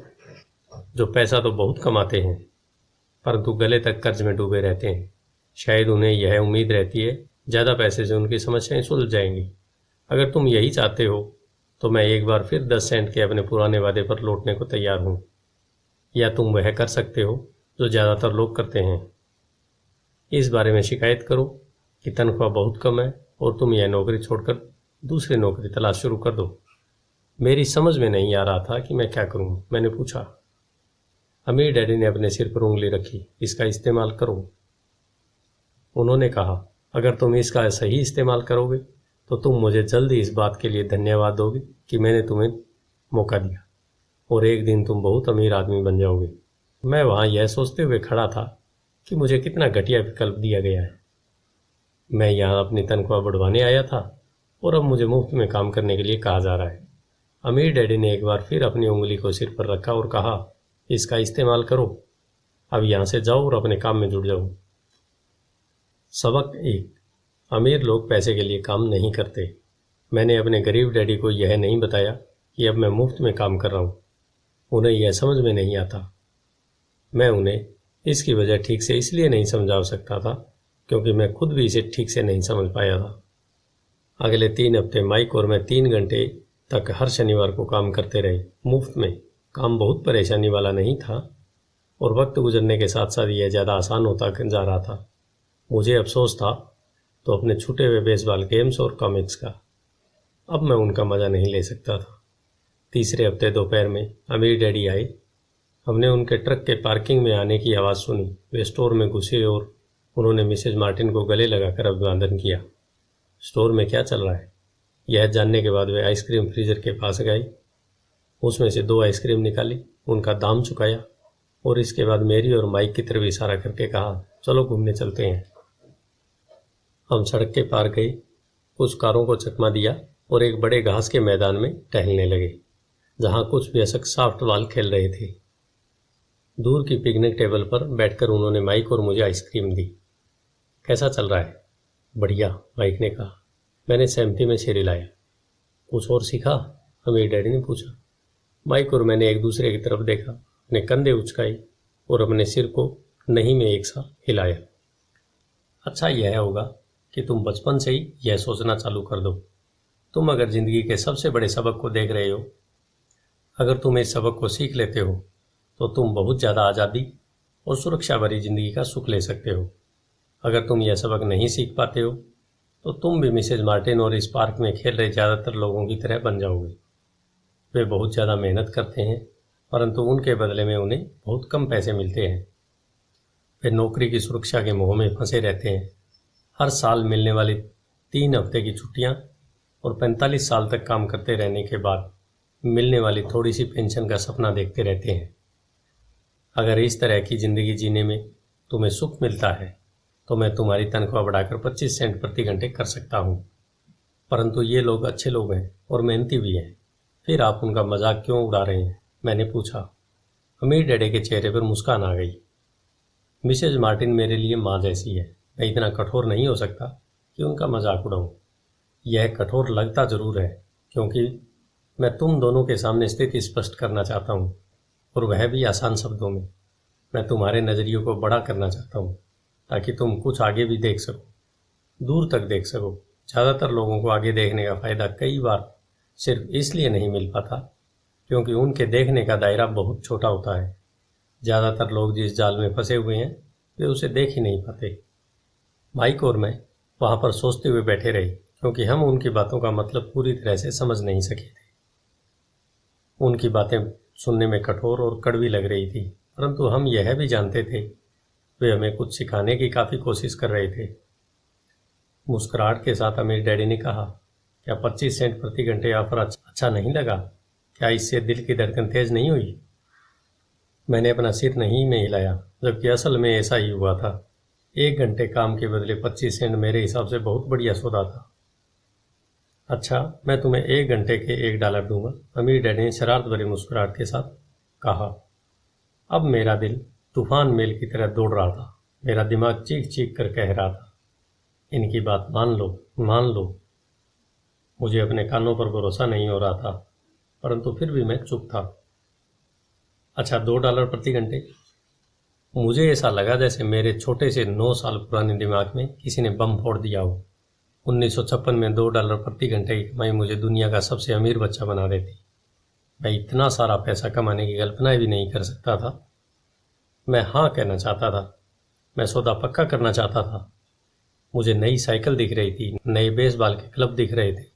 जो पैसा तो बहुत कमाते हैं परंतु गले तक कर्ज में डूबे रहते हैं। शायद उन्हें यह उम्मीद रहती है ज़्यादा पैसे से उनकी समस्याएं सुलझ जाएंगी। अगर तुम यही चाहते हो तो मैं एक बार फिर 10 सेंट के अपने पुराने वादे पर लौटने को तैयार हूँ। या तुम वह कर सकते हो जो ज़्यादातर लोग करते हैं, इस बारे में शिकायत करो कि तनख्वाह बहुत कम है और तुम यह नौकरी छोड़कर दूसरी नौकरी तलाश शुरू कर दो। मेरी समझ में नहीं आ रहा था कि मैं क्या करूँ। मैंने पूछा। अमीर डैडी ने अपने सिर पर उंगली रखी। इसका इस्तेमाल करो। उन्होंने कहा, अगर तुम इसका सही इस्तेमाल करोगे तो तुम मुझे जल्दी इस बात के लिए धन्यवाद दोगे कि मैंने तुम्हें मौका दिया, और एक दिन तुम बहुत अमीर आदमी बन जाओगे। मैं वहाँ यह सोचते हुए खड़ा था कि मुझे कितना घटिया विकल्प दिया गया है। मैं यहाँ अपनी तनख्वाह बढ़वाने आया था और अब मुझे मुफ्त में काम करने के लिए कहा जा रहा है। अमीर डैडी ने एक बार फिर अपनी उंगली को सिर पर रखा और कहा, इसका इस्तेमाल करो। अब यहाँ से जाओ और अपने काम में जुट जाओ। सबक 1, अमीर लोग पैसे के लिए काम नहीं करते। मैंने अपने गरीब डैडी को यह नहीं बताया कि अब मैं मुफ्त में काम कर रहा हूँ। उन्हें यह समझ में नहीं आता। मैं उन्हें इसकी वजह ठीक से इसलिए नहीं समझा सकता था क्योंकि मैं खुद भी इसे ठीक से नहीं समझ पाया था। अगले 3 हफ्ते माइक और मैं 3 घंटे तक हर शनिवार को काम करते रहे, मुफ्त में। काम बहुत परेशानी वाला नहीं था और वक्त गुजरने के साथ साथ यह ज़्यादा आसान होता जा रहा था। मुझे अफसोस था तो अपने छूटे हुए बेसबॉल गेम्स और कॉमिक्स का। अब मैं उनका मज़ा नहीं ले सकता था। तीसरे हफ्ते दोपहर में अमीर डैडी आए। हमने उनके ट्रक के पार्किंग में आने की आवाज़ सुनी। वे स्टोर में घुसे और उन्होंने मिसेज मार्टिन को गले लगाकर अभिवादन किया। स्टोर में क्या चल रहा है यह जानने के बाद वे आइसक्रीम फ्रीजर के पास गए, उसमें से 2 आइसक्रीम निकाली, उनका दाम चुकाया और इसके बाद मेरी और माइक की तरफ इशारा करके कहा, चलो घूमने चलते हैं। हम सड़क के पार गए, कुछ कारों को चकमा दिया और एक बड़े घास के मैदान में टहलने लगे जहाँ कुछ वयस्क सॉफ्ट बॉल खेल रहे थे। दूर की पिकनिक टेबल पर बैठकर उन्होंने माइक और मुझे आइसक्रीम दी। कैसा चल रहा है? बढ़िया, माइक ने कहा। मैंने सहमति में सिर हिलाया। कुछ और सीखा? अमीर डैडी ने पूछा। माइक और मैंने एक दूसरे की तरफ देखा, अपने कंधे उचकाए और अपने सिर को नहीं में एक सा हिलाया। अच्छा यह होगा कि तुम बचपन से ही यह सोचना चालू कर दो। तुम अगर जिंदगी के सबसे बड़े सबक को देख रहे हो, अगर तुम इस सबक को सीख लेते हो तो तुम बहुत ज़्यादा आज़ादी और सुरक्षा भरी जिंदगी का सुख ले सकते हो। अगर तुम यह सबक नहीं सीख पाते हो तो तुम भी मिसेज मार्टिन और इस पार्क में खेल रहे ज़्यादातर लोगों की तरह बन जाओगे। वे बहुत ज़्यादा मेहनत करते हैं, परंतु उनके बदले में उन्हें बहुत कम पैसे मिलते हैं। वे नौकरी की सुरक्षा के मोह में फंसे रहते हैं। हर साल मिलने वाली 3 हफ्ते की छुट्टियां और 45 साल तक काम करते रहने के बाद मिलने वाली थोड़ी सी पेंशन का सपना देखते रहते हैं। अगर इस तरह की ज़िंदगी जीने में तुम्हें सुख मिलता है तो मैं तुम्हारी तनख्वाह बढ़ाकर 25 सेंट प्रति घंटे कर सकता हूँ। परंतु ये लोग अच्छे लोग हैं और मेहनती भी हैं, फिर आप उनका मजाक क्यों उड़ा रहे हैं? मैंने पूछा। अमीर डैडी के चेहरे पर मुस्कान आ गई। मिसेज मार्टिन मेरे लिए माँ जैसी है। मैं इतना कठोर नहीं हो सकता कि उनका मजाक उड़ाऊं। यह कठोर लगता जरूर है क्योंकि मैं तुम दोनों के सामने स्थिति स्पष्ट करना चाहता हूँ, और वह भी आसान शब्दों में। मैं तुम्हारे नज़रियों को बड़ा करना चाहता हूँ ताकि तुम कुछ आगे भी देख सको, दूर तक देख सको। ज़्यादातर लोगों को आगे देखने का फ़ायदा कई बार सिर्फ इसलिए नहीं मिल पाता क्योंकि उनके देखने का दायरा बहुत छोटा होता है। ज़्यादातर लोग जिस जाल में फंसे हुए हैं वे उसे देख ही नहीं पाते। माइक और मैं वहाँ पर सोचते हुए बैठे रहे क्योंकि हम उनकी बातों का मतलब पूरी तरह से समझ नहीं सके थे। उनकी बातें सुनने में कठोर और कड़वी लग रही थी, परंतु हम यह भी जानते थे वे हमें कुछ सिखाने की काफ़ी कोशिश कर रहे थे। मुस्कुराहट के साथ अमीर डैडी ने कहा, क्या 25 सेंट प्रति घंटे ऑफर अच्छा नहीं लगा? क्या इससे दिल की धड़कन तेज नहीं हुई? मैंने अपना सिर नहीं में हिलाया, जबकि असल में ऐसा ही हुआ था। 1 घंटे काम के बदले 25 सेंट मेरे हिसाब से बहुत बढ़िया सौदा था। अच्छा, मैं तुम्हें 1 घंटे के $1 दूंगा, अमीर डैडी ने शरारत भरी मुस्कुराहट के साथ कहा। अब मेरा दिल तूफान मेल की तरह दौड़ रहा था। मेरा दिमाग चीख चीख कर कह रहा था, इनकी बात मान लो, मान लो। मुझे अपने कानों पर भरोसा नहीं हो रहा था, परंतु फिर भी मैं चुप था। अच्छा, $2 प्रति घंटे? मुझे ऐसा लगा जैसे मेरे छोटे से 9 साल पुराने दिमाग में किसी ने बम फोड़ दिया हो। 1956 में $2 प्रति घंटे की कमाई मुझे दुनिया का सबसे अमीर बच्चा बना देती। मैं इतना सारा पैसा कमाने की कल्पना भी नहीं कर सकता था। मैं हाँ कहना चाहता था। मैं सौदा पक्का करना चाहता था। मुझे नई साइकिल दिख रही थी, नए बेसबॉल के क्लब दिख रहे थे।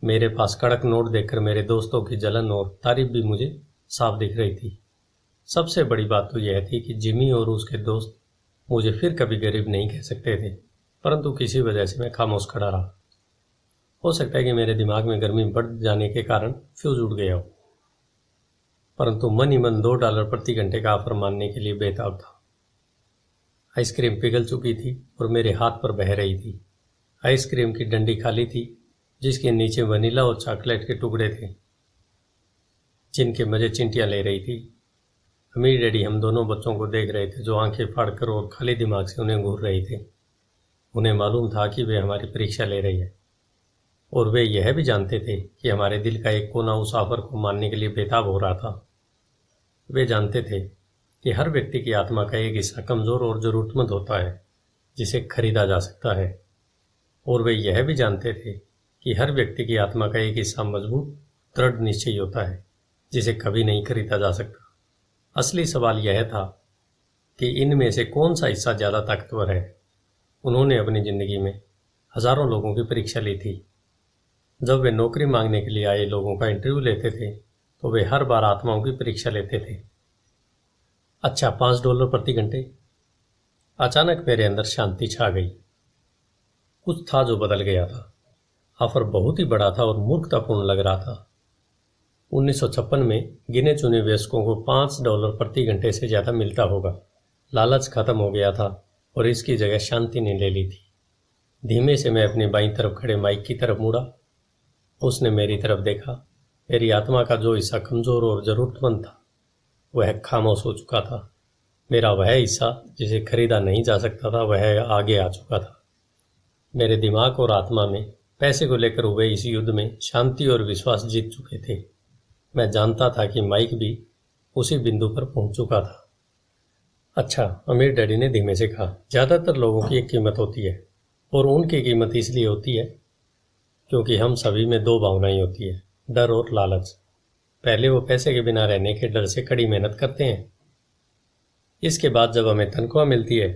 मेरे पास कड़क नोट देखकर मेरे दोस्तों की जलन और तारीफ भी मुझे साफ दिख रही थी। सबसे बड़ी बात तो यह थी कि जिमी और उसके दोस्त मुझे फिर कभी गरीब नहीं कह सकते थे, परंतु किसी वजह से मैं खामोश खड़ा रहा। हो सकता है कि मेरे दिमाग में गर्मी बढ़ जाने के कारण फ्यूज उड़ गया हो, परंतु मन ही मन $2 प्रति घंटे का ऑफर मानने के लिए बेताब था। आइसक्रीम पिघल चुकी थी और मेरे हाथ पर बह रही थी। आइसक्रीम की डंडी खाली थी जिसके नीचे वनीला और चॉकलेट के टुकड़े थे जिनके मजे चिंटियां ले रही थी। अमीर डैडी हम दोनों बच्चों को देख रहे थे जो आंखें फाड़कर और खाली दिमाग से उन्हें घूर रहे थे। उन्हें मालूम था कि वे हमारी परीक्षा ले रही है, और वे यह भी जानते थे कि हमारे दिल का एक कोना उस ऑफर को मानने के लिए बेताब हो रहा था। वे जानते थे कि हर व्यक्ति की आत्मा का एक हिस्सा कमज़ोर और ज़रूरतमंद होता है जिसे खरीदा जा सकता है, और वे यह भी जानते थे कि हर व्यक्ति की आत्मा का एक हिस्सा मजबूत दृढ़ निश्चयी होता है जिसे कभी नहीं खरीदा जा सकता। असली सवाल यह था कि इनमें से कौन सा हिस्सा ज़्यादा ताकतवर है। उन्होंने अपनी ज़िंदगी में हज़ारों लोगों की परीक्षा ली थी। जब वे नौकरी मांगने के लिए आए लोगों का इंटरव्यू लेते थे तो वे हर बार आत्माओं की परीक्षा लेते थे। अच्छा, $5 प्रति घंटे? अचानक मेरे अंदर शांति छा गई। कुछ था जो बदल गया था। ऑफर बहुत ही बड़ा था और मूर्खतापूर्ण लग रहा था। 1956 में गिने चुने वयस्कों को $5 प्रति घंटे से ज़्यादा मिलता होगा। लालच खत्म हो गया था और इसकी जगह शांति ने ले ली थी। धीमे से मैं अपनी बाईं तरफ खड़े माइक की तरफ मुड़ा। उसने मेरी तरफ देखा। मेरी आत्मा का जो हिस्सा कमज़ोर और ज़रूरतमंद था वह खामोश हो चुका था। मेरा वह हिस्सा जिसे खरीदा नहीं जा सकता था वह आगे आ चुका था। मेरे दिमाग और आत्मा में पैसे को लेकर हुए इस युद्ध में शांति और विश्वास जीत चुके थे। मैं जानता था कि माइक भी उसी बिंदु पर पहुंच चुका था। अच्छा, अमीर डैडी ने धीमे से कहा, ज़्यादातर लोगों की एक कीमत होती है और उनकी कीमत इसलिए होती है क्योंकि हम सभी में दो भावनाएं होती है, डर और लालच। पहले वो पैसे के बिना रहने के डर से कड़ी मेहनत करते हैं। इसके बाद जब हमें तनख्वाह मिलती है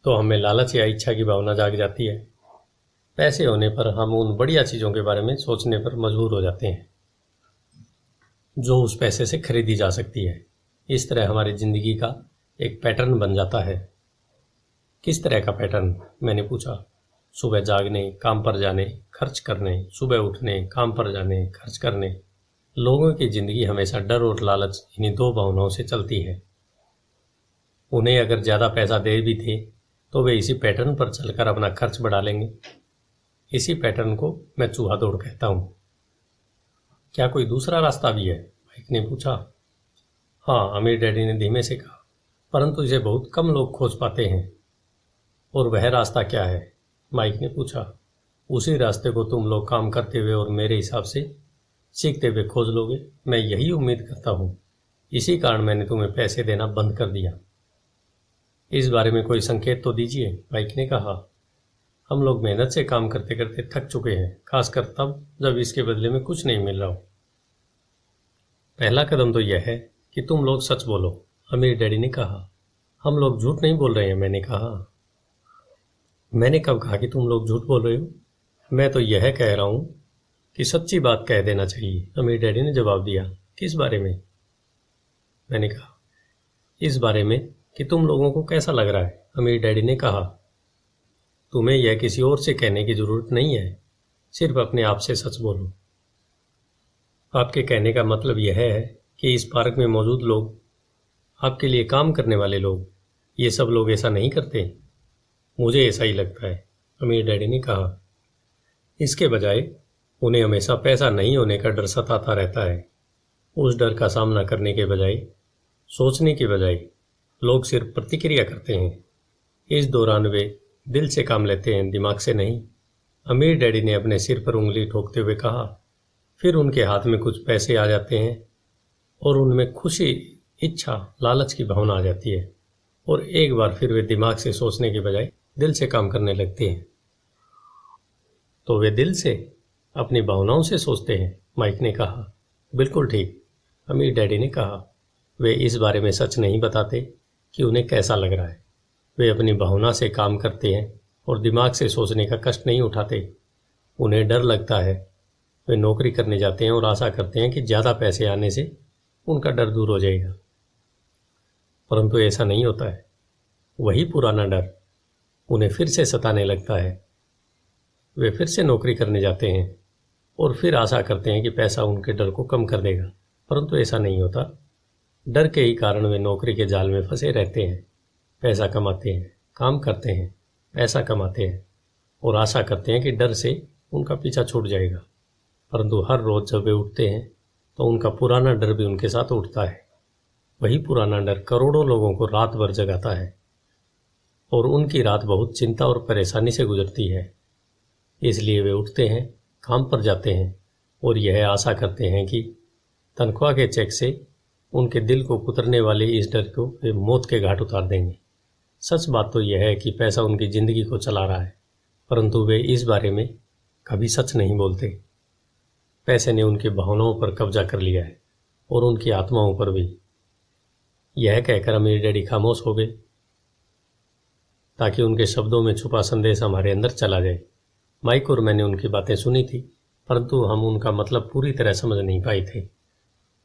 तो हमें लालच या इच्छा की भावना जाग जाती है। पैसे होने पर हम उन बढ़िया चीज़ों के बारे में सोचने पर मजबूर हो जाते हैं जो उस पैसे से खरीदी जा सकती है। इस तरह हमारी ज़िंदगी का एक पैटर्न बन जाता है। किस तरह का पैटर्न? मैंने पूछा। सुबह जागने, काम पर जाने, खर्च करने, सुबह उठने, काम पर जाने, खर्च करने। लोगों की ज़िंदगी हमेशा डर और लालच इन्हीं दो भावनाओं से चलती है। उन्हें अगर ज़्यादा पैसा दे भी थे तो वे इसी पैटर्न पर चलकर अपना खर्च बढ़ा लेंगे। इसी पैटर्न को मैं चूहा दौड़ कहता हूँ। क्या कोई दूसरा रास्ता भी है? माइक ने पूछा। हाँ, अमीर डैडी ने धीमे से कहा, परंतु इसे बहुत कम लोग खोज पाते हैं। और वह रास्ता क्या है? माइक ने पूछा। उसी रास्ते को तुम लोग काम करते हुए और मेरे हिसाब से सीखते हुए खोज लोगे। मैं यही उम्मीद करता हूँ। इसी कारण मैंने तुम्हें पैसे देना बंद कर दिया। इस बारे में कोई संकेत तो दीजिए, माइक ने कहा। हम लोग मेहनत से काम करते करते थक चुके हैं, खासकर तब जब इसके बदले में कुछ नहीं मिल रहा हो। पहला कदम तो यह है कि तुम लोग सच बोलो, अमीर डैडी ने कहा। हम लोग झूठ नहीं बोल रहे हैं, मैंने कहा। मैंने कब कहा कि तुम लोग झूठ बोल रहे हो? मैं तो यह कह रहा हूँ कि सच्ची बात कह देना चाहिए, अमीर डैडी ने जवाब दिया। किस बारे में? मैंने कहा। इस बारे में कि तुम लोगों को कैसा लग रहा है, अमीर डैडी ने कहा। तुम्हें यह किसी और से कहने की जरूरत नहीं है, सिर्फ अपने आप से सच बोलो। आपके कहने का मतलब यह है कि इस पार्क में मौजूद लोग, आपके लिए काम करने वाले लोग, ये सब लोग ऐसा नहीं करते। मुझे ऐसा ही लगता है, अमीर डैडी ने कहा। इसके बजाय उन्हें हमेशा पैसा नहीं होने का डर सताता रहता है। उस डर का सामना करने के बजाय, सोचने के बजाय लोग सिर्फ प्रतिक्रिया करते हैं। इस दौरान वे दिल से काम लेते हैं, दिमाग से नहीं। अमीर डैडी ने अपने सिर पर उंगली ठोकते हुए कहा। फिर उनके हाथ में कुछ पैसे आ जाते हैं और उनमें खुशी, इच्छा, लालच की भावना आ जाती है और एक बार फिर वे दिमाग से सोचने के बजाय दिल से काम करने लगते हैं। तो वे दिल से, अपनी भावनाओं से सोचते हैं, माइक ने कहा। बिल्कुल ठीक, अमीर डैडी ने कहा। वे इस बारे में सच नहीं बताते कि उन्हें कैसा लग रहा है। वे अपनी भावना से काम करते हैं और दिमाग से सोचने का कष्ट नहीं उठाते। उन्हें डर लगता है। वे नौकरी करने जाते हैं और आशा करते हैं कि ज़्यादा पैसे आने से उनका डर दूर हो जाएगा, परंतु ऐसा नहीं होता है। वही पुराना डर उन्हें फिर से सताने लगता है। वे फिर से नौकरी करने जाते हैं और फिर आशा करते हैं कि पैसा उनके डर को कम कर देगा, परंतु ऐसा नहीं होता। डर के ही कारण वे नौकरी के जाल में फंसे रहते हैं। पैसा कमाते हैं, काम करते हैं, पैसा कमाते हैं और आशा करते हैं कि डर से उनका पीछा छूट जाएगा, परंतु हर रोज़ जब वे उठते हैं तो उनका पुराना डर भी उनके साथ उठता है। वही पुराना डर करोड़ों लोगों को रात भर जगाता है और उनकी रात बहुत चिंता और परेशानी से गुजरती है। इसलिए वे उठते हैं, काम पर जाते हैं और यह आशा करते हैं कि तनख्वाह के चेक से उनके दिल को कुतरने वाले इस डर को वे मौत के घाट उतार देंगे। सच बात तो यह है कि पैसा उनकी ज़िंदगी को चला रहा है, परंतु वे इस बारे में कभी सच नहीं बोलते। पैसे ने उनकी भावनाओं पर कब्जा कर लिया है और उनकी आत्माओं पर भी। यह कहकर अमीर डैडी खामोश हो गए ताकि उनके शब्दों में छुपा संदेश हमारे अंदर चला जाए। माइक और मैंने उनकी बातें सुनी थी, परंतु हम उनका मतलब पूरी तरह समझ नहीं पाए थे।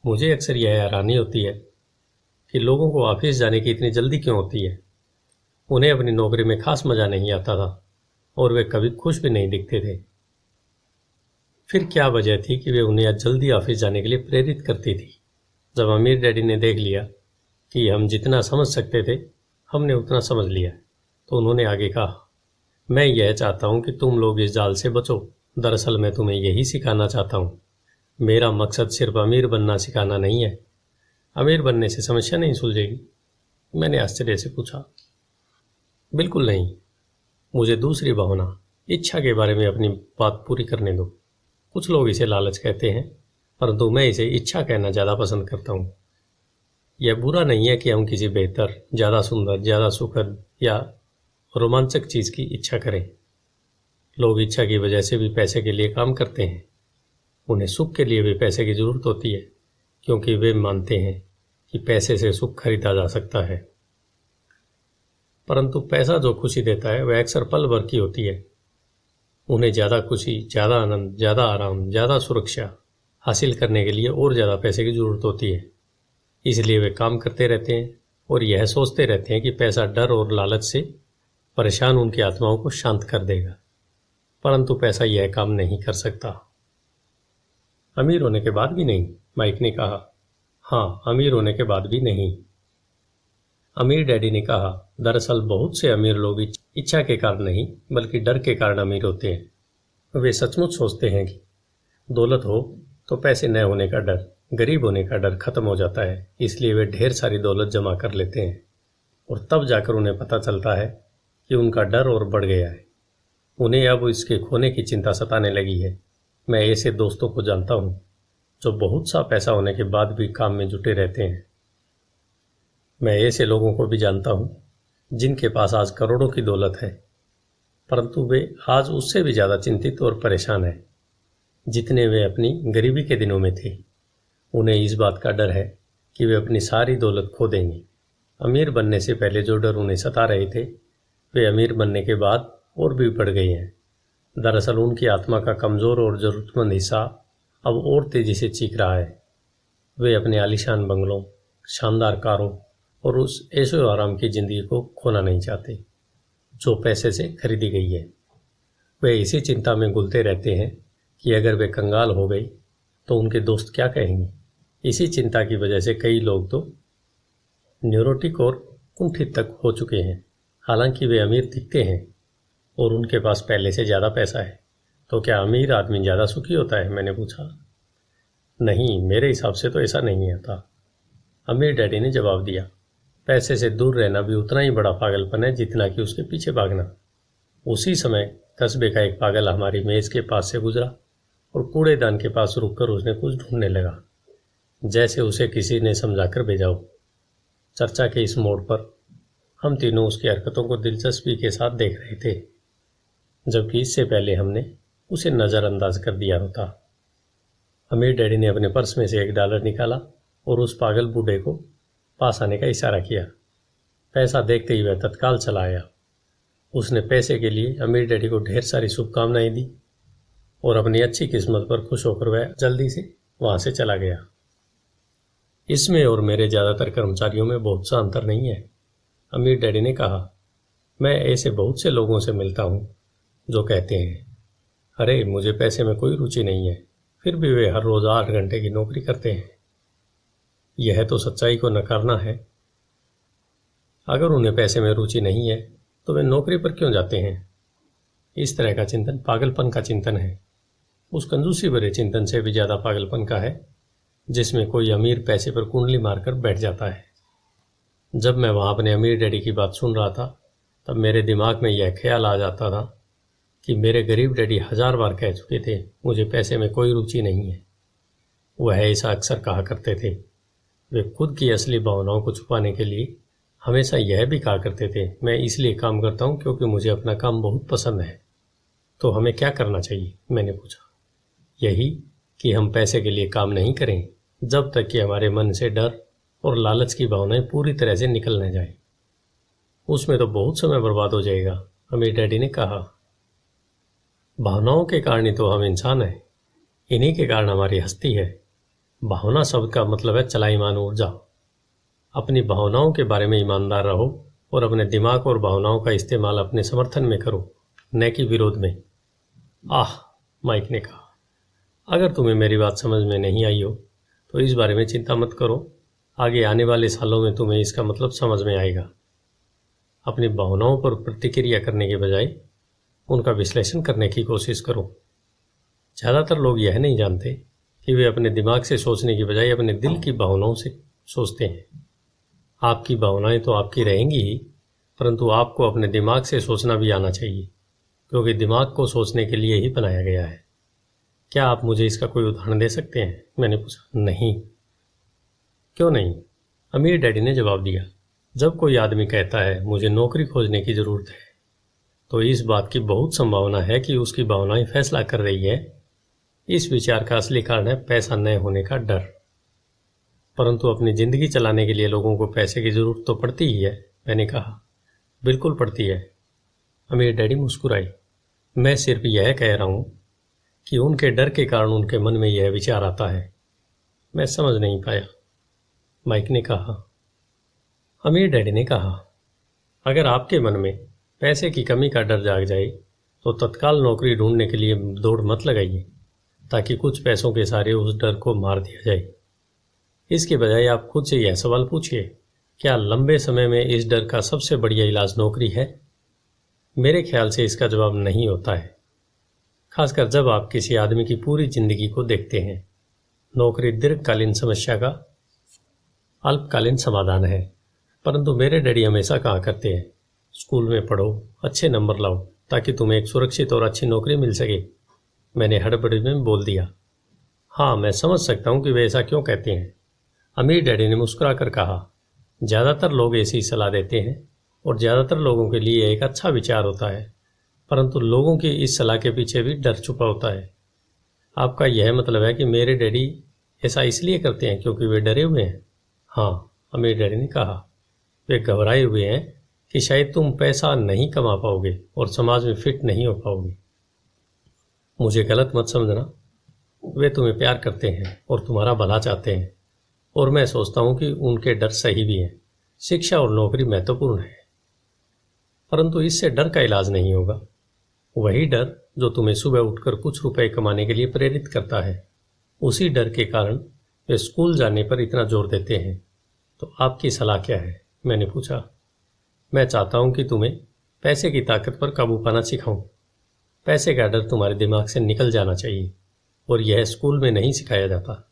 मुझे अक्सर यह हैरानी होती है कि लोगों को ऑफिस जाने की इतनी जल्दी क्यों होती है। उन्हें अपनी नौकरी में खास मज़ा नहीं आता था और वे कभी खुश भी नहीं दिखते थे। फिर क्या वजह थी कि वे उन्हें जल्दी ऑफिस जाने के लिए प्रेरित करती थी। जब अमीर डैडी ने देख लिया कि हम जितना समझ सकते थे हमने उतना समझ लिया, तो उन्होंने आगे कहा, मैं यह चाहता हूँ कि तुम लोग इस जाल से बचो। दरअसल मैं तुम्हें यही सिखाना चाहता हूँ। मेरा मकसद सिर्फ अमीर बनना सिखाना नहीं है। अमीर बनने से समस्या नहीं सुलझेगी, मैंने आश्चर्य से पूछा। बिल्कुल नहीं, मुझे दूसरी भावना, इच्छा के बारे में अपनी बात पूरी करने दो। कुछ लोग इसे लालच कहते हैं, परंतु मैं इसे इच्छा कहना ज़्यादा पसंद करता हूँ। यह बुरा नहीं है कि हम किसी बेहतर, ज़्यादा सुंदर, ज़्यादा सुखद या रोमांचक चीज़ की इच्छा करें। लोग इच्छा की वजह से भी पैसे के लिए काम करते हैं। उन्हें सुख के लिए भी पैसे की ज़रूरत होती है, क्योंकि वे मानते हैं कि पैसे से सुख खरीदा जा सकता है। परंतु पैसा जो खुशी देता है वह अक्सर पल भर की होती है। उन्हें ज़्यादा खुशी, ज़्यादा आनंद, ज़्यादा आराम, ज़्यादा सुरक्षा हासिल करने के लिए और ज़्यादा पैसे की ज़रूरत होती है। इसलिए वे काम करते रहते हैं और यह सोचते रहते हैं कि पैसा डर और लालच से परेशान उनकी आत्माओं को शांत कर देगा। परंतु पैसा यह काम नहीं कर सकता। अमीर होने के बाद भी नहीं, माइक ने कहा। हाँ, अमीर होने के बाद भी नहीं, अमीर डैडी ने कहा। दरअसल बहुत से अमीर लोग इच्छा के कारण नहीं बल्कि डर के कारण अमीर होते हैं। वे सचमुच सोचते हैं कि दौलत हो तो पैसे न होने का डर, गरीब होने का डर खत्म हो जाता है। इसलिए वे ढेर सारी दौलत जमा कर लेते हैं और तब जाकर उन्हें पता चलता है कि उनका डर और बढ़ गया है। उन्हें अब इसके खोने की चिंता सताने लगी है। मैं ऐसे दोस्तों को जानता हूँ जो बहुत सा पैसा होने के बाद भी काम में जुटे रहते हैं। मैं ऐसे लोगों को भी जानता हूँ जिनके पास आज करोड़ों की दौलत है, परंतु वे आज उससे भी ज़्यादा चिंतित और परेशान हैं जितने वे अपनी गरीबी के दिनों में थे। उन्हें इस बात का डर है कि वे अपनी सारी दौलत खो देंगे। अमीर बनने से पहले जो डर उन्हें सता रहे थे, वे अमीर बनने के बाद और भी बढ़ गए हैं। दरअसल उनकी आत्मा का कमज़ोर और ज़रूरतमंद हिस्सा अब और तेज़ी से चीख रहा है। वे अपने आलीशान बंगलों, शानदार कारों और उस ऐशो आराम की ज़िंदगी को खोना नहीं चाहते जो पैसे से खरीदी गई है। वे इसी चिंता में घुलते रहते हैं कि अगर वे कंगाल हो गई तो उनके दोस्त क्या कहेंगे। इसी चिंता की वजह से कई लोग तो न्यूरोटिक और कुंठित तक हो चुके हैं। हालांकि वे अमीर दिखते हैं और उनके पास पहले से ज़्यादा पैसा है। तो क्या अमीर आदमी ज़्यादा सुखी होता है? मैंने पूछा। नहीं, मेरे हिसाब से तो ऐसा नहीं होता, अमीर डैडी ने जवाब दिया। पैसे से दूर रहना भी उतना ही बड़ा पागलपन है जितना कि उसके पीछे भागना। उसी समय कस्बे का एक पागल हमारी मेज़ के पास से गुजरा और कूड़ेदान के पास रुककर उसने कुछ ढूंढने लगा, जैसे उसे किसी ने समझाकर भेजा हो। चर्चा के इस मोड़ पर हम तीनों उसकी हरकतों को दिलचस्पी के साथ देख रहे थे, जबकि इससे पहले हमने उसे नज़रअंदाज कर दिया होता। अमीर डैडी ने अपने पर्स में से $1 निकाला और उस पागल बूढ़े को पास आने का इशारा किया। पैसा देखते ही वह तत्काल चला आया। उसने पैसे के लिए अमीर डैडी को ढेर सारी शुभकामनाएं दी और अपनी अच्छी किस्मत पर खुश होकर वह जल्दी से वहां से चला गया। इसमें और मेरे ज़्यादातर कर्मचारियों में बहुत सा अंतर नहीं है, अमीर डैडी ने कहा। मैं ऐसे बहुत से लोगों से मिलता हूँ जो कहते हैं, अरे मुझे पैसे में कोई रुचि नहीं है, फिर भी वे हर रोज़ 8 घंटे की नौकरी करते हैं। यह तो सच्चाई को नकारना है। अगर उन्हें पैसे में रुचि नहीं है तो वे नौकरी पर क्यों जाते हैं? इस तरह का चिंतन पागलपन का चिंतन है। उस कंजूसी भरे चिंतन से भी ज़्यादा पागलपन का है जिसमें कोई अमीर पैसे पर कुंडली मारकर बैठ जाता है। जब मैं वहाँ अपने अमीर डैडी की बात सुन रहा था तब मेरे दिमाग में यह ख्याल आ जाता था कि मेरे गरीब डैडी 1000 बार कह चुके थे, मुझे पैसे में कोई रुचि नहीं है। वह ऐसा अक्सर कहा करते थे। वे खुद की असली भावनाओं को छुपाने के लिए हमेशा यह भी कहा करते थे, मैं इसलिए काम करता हूँ क्योंकि मुझे अपना काम बहुत पसंद है। तो हमें क्या करना चाहिए? मैंने पूछा। यही कि हम पैसे के लिए काम नहीं करें जब तक कि हमारे मन से डर और लालच की भावनाएं पूरी तरह से निकल न जाए। उसमें तो बहुत समय बर्बाद हो जाएगा, अमीर डैडी ने कहा। भावनाओं के कारण ही तो हम इंसान हैं, इन्हीं के कारण हमारी हस्ती है। भावना शब्द का मतलब है चलायमान ऊर्जा। अपनी भावनाओं के बारे में ईमानदार रहो और अपने दिमाग और भावनाओं का इस्तेमाल अपने समर्थन में करो, न कि विरोध में। आह, माइक ने कहा। अगर तुम्हें मेरी बात समझ में नहीं आई हो तो इस बारे में चिंता मत करो, आगे आने वाले सालों में तुम्हें इसका मतलब समझ में आएगा। अपनी भावनाओं पर प्रतिक्रिया करने के बजाय उनका विश्लेषण करने की कोशिश करो। ज़्यादातर लोग यह नहीं जानते कि वे अपने दिमाग से सोचने की बजाय अपने दिल की भावनाओं से सोचते हैं। आपकी भावनाएं तो आपकी रहेंगी ही, परंतु आपको अपने दिमाग से सोचना भी आना चाहिए, क्योंकि दिमाग को सोचने के लिए ही बनाया गया है। क्या आप मुझे इसका कोई उदाहरण दे सकते हैं? मैंने पूछा। नहीं। क्यों नहीं? अमीर डैडी ने जवाब दिया। जब कोई आदमी कहता है मुझे नौकरी खोजने की ज़रूरत है, तो इस बात की बहुत संभावना है कि उसकी भावनाएं फैसला कर रही है। इस विचार का असली कारण है पैसा न होने का डर। परंतु अपनी ज़िंदगी चलाने के लिए लोगों को पैसे की ज़रूरत तो पड़ती ही है। मैंने कहा। बिल्कुल पड़ती है। अमीर डैडी मुस्कुराई। मैं सिर्फ यह कह रहा हूँ कि उनके डर के कारण उनके मन में यह विचार आता है। मैं समझ नहीं पाया। माइक ने कहा। अमीर डैडी ने कहा, अगर आपके मन में पैसे की कमी का डर जाग जाए तो तत्काल नौकरी ढूंढने के लिए दौड़ मत लगाइए, ताकि कुछ पैसों के सहारे उस डर को मार दिया जाए। इसके बजाय आप खुद से यह सवाल पूछिए, क्या लंबे समय में इस डर का सबसे बढ़िया इलाज नौकरी है? मेरे ख्याल से इसका जवाब नहीं होता है, खासकर जब आप किसी आदमी की पूरी जिंदगी को देखते हैं। नौकरी दीर्घकालीन समस्या का अल्पकालीन समाधान है। परंतु मेरे डैडी हमेशा कहा करते हैं, स्कूल में पढ़ो, अच्छे नंबर लाओ, ताकि तुम्हें एक सुरक्षित और अच्छी नौकरी मिल सके। मैंने हड़बड़ी में बोल दिया। हाँ, मैं समझ सकता हूँ कि वे ऐसा क्यों कहते हैं। अमीर डैडी ने मुस्कुराकर कहा, ज़्यादातर लोग ऐसी सलाह देते हैं और ज़्यादातर लोगों के लिए एक अच्छा विचार होता है, परंतु लोगों की इस सलाह के पीछे भी डर छुपा होता है। आपका यह मतलब है कि मेरे डैडी ऐसा इसलिए करते हैं क्योंकि वे डरे हुए हैं? हाँ, अमीर डैडी ने कहा। वे घबराए हुए हैं कि शायद तुम पैसा नहीं कमा पाओगे और समाज में फिट नहीं हो पाओगे। मुझे गलत मत समझना, वे तुम्हें प्यार करते हैं और तुम्हारा भला चाहते हैं, और मैं सोचता हूँ कि उनके डर सही भी हैं। शिक्षा और नौकरी महत्वपूर्ण है, परंतु इससे डर का इलाज नहीं होगा। वही डर जो तुम्हें सुबह उठकर कुछ रुपए कमाने के लिए प्रेरित करता है, उसी डर के कारण वे स्कूल जाने पर इतना जोर देते हैं। तो आपकी सलाह क्या है? मैंने पूछा। मैं चाहता हूं कि तुम्हें पैसे की ताकत पर काबू पाना सिखाऊं। पैसे का डर तुम्हारे दिमाग से निकल जाना चाहिए, और यह स्कूल में नहीं सिखाया जाता।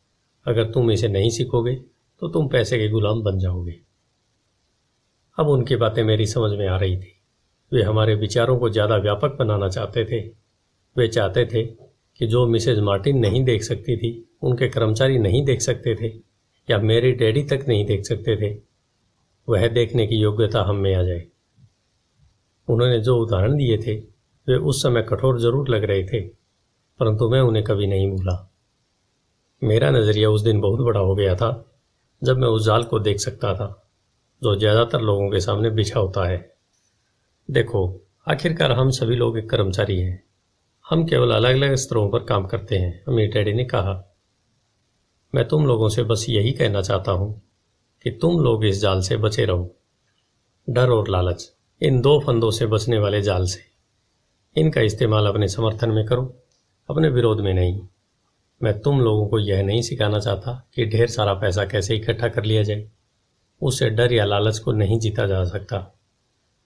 अगर तुम इसे नहीं सीखोगे तो तुम पैसे के गुलाम बन जाओगे। अब उनकी बातें मेरी समझ में आ रही थी। वे हमारे विचारों को ज़्यादा व्यापक बनाना चाहते थे। वे चाहते थे कि जो मिसेज मार्टिन नहीं देख सकती थी, उनके कर्मचारी नहीं देख सकते थे, या मेरे डैडी तक नहीं देख सकते थे, वह देखने की योग्यता हम में आ जाए। उन्होंने जो उदाहरण दिए थे वे उस समय कठोर जरूर लग रहे थे, परंतु मैं उन्हें कभी नहीं भूला। मेरा नज़रिया उस दिन बहुत बड़ा हो गया था जब मैं उस जाल को देख सकता था जो ज़्यादातर लोगों के सामने बिछा होता है। देखो, आखिरकार हम सभी लोग एक कर्मचारी हैं। हम केवल अलग अलग स्तरों पर काम करते हैं, अमीर डैडी ने कहा। मैं तुम लोगों से बस यही कहना चाहता हूँ कि तुम लोग इस जाल से बचे रहो। डर और लालच, इन दो फंदों से बचने वाले जाल से। इनका इस्तेमाल अपने समर्थन में करो, अपने विरोध में नहीं। मैं तुम लोगों को यह नहीं सिखाना चाहता कि ढेर सारा पैसा कैसे इकट्ठा कर लिया जाए। उससे डर या लालच को नहीं जीता जा सकता।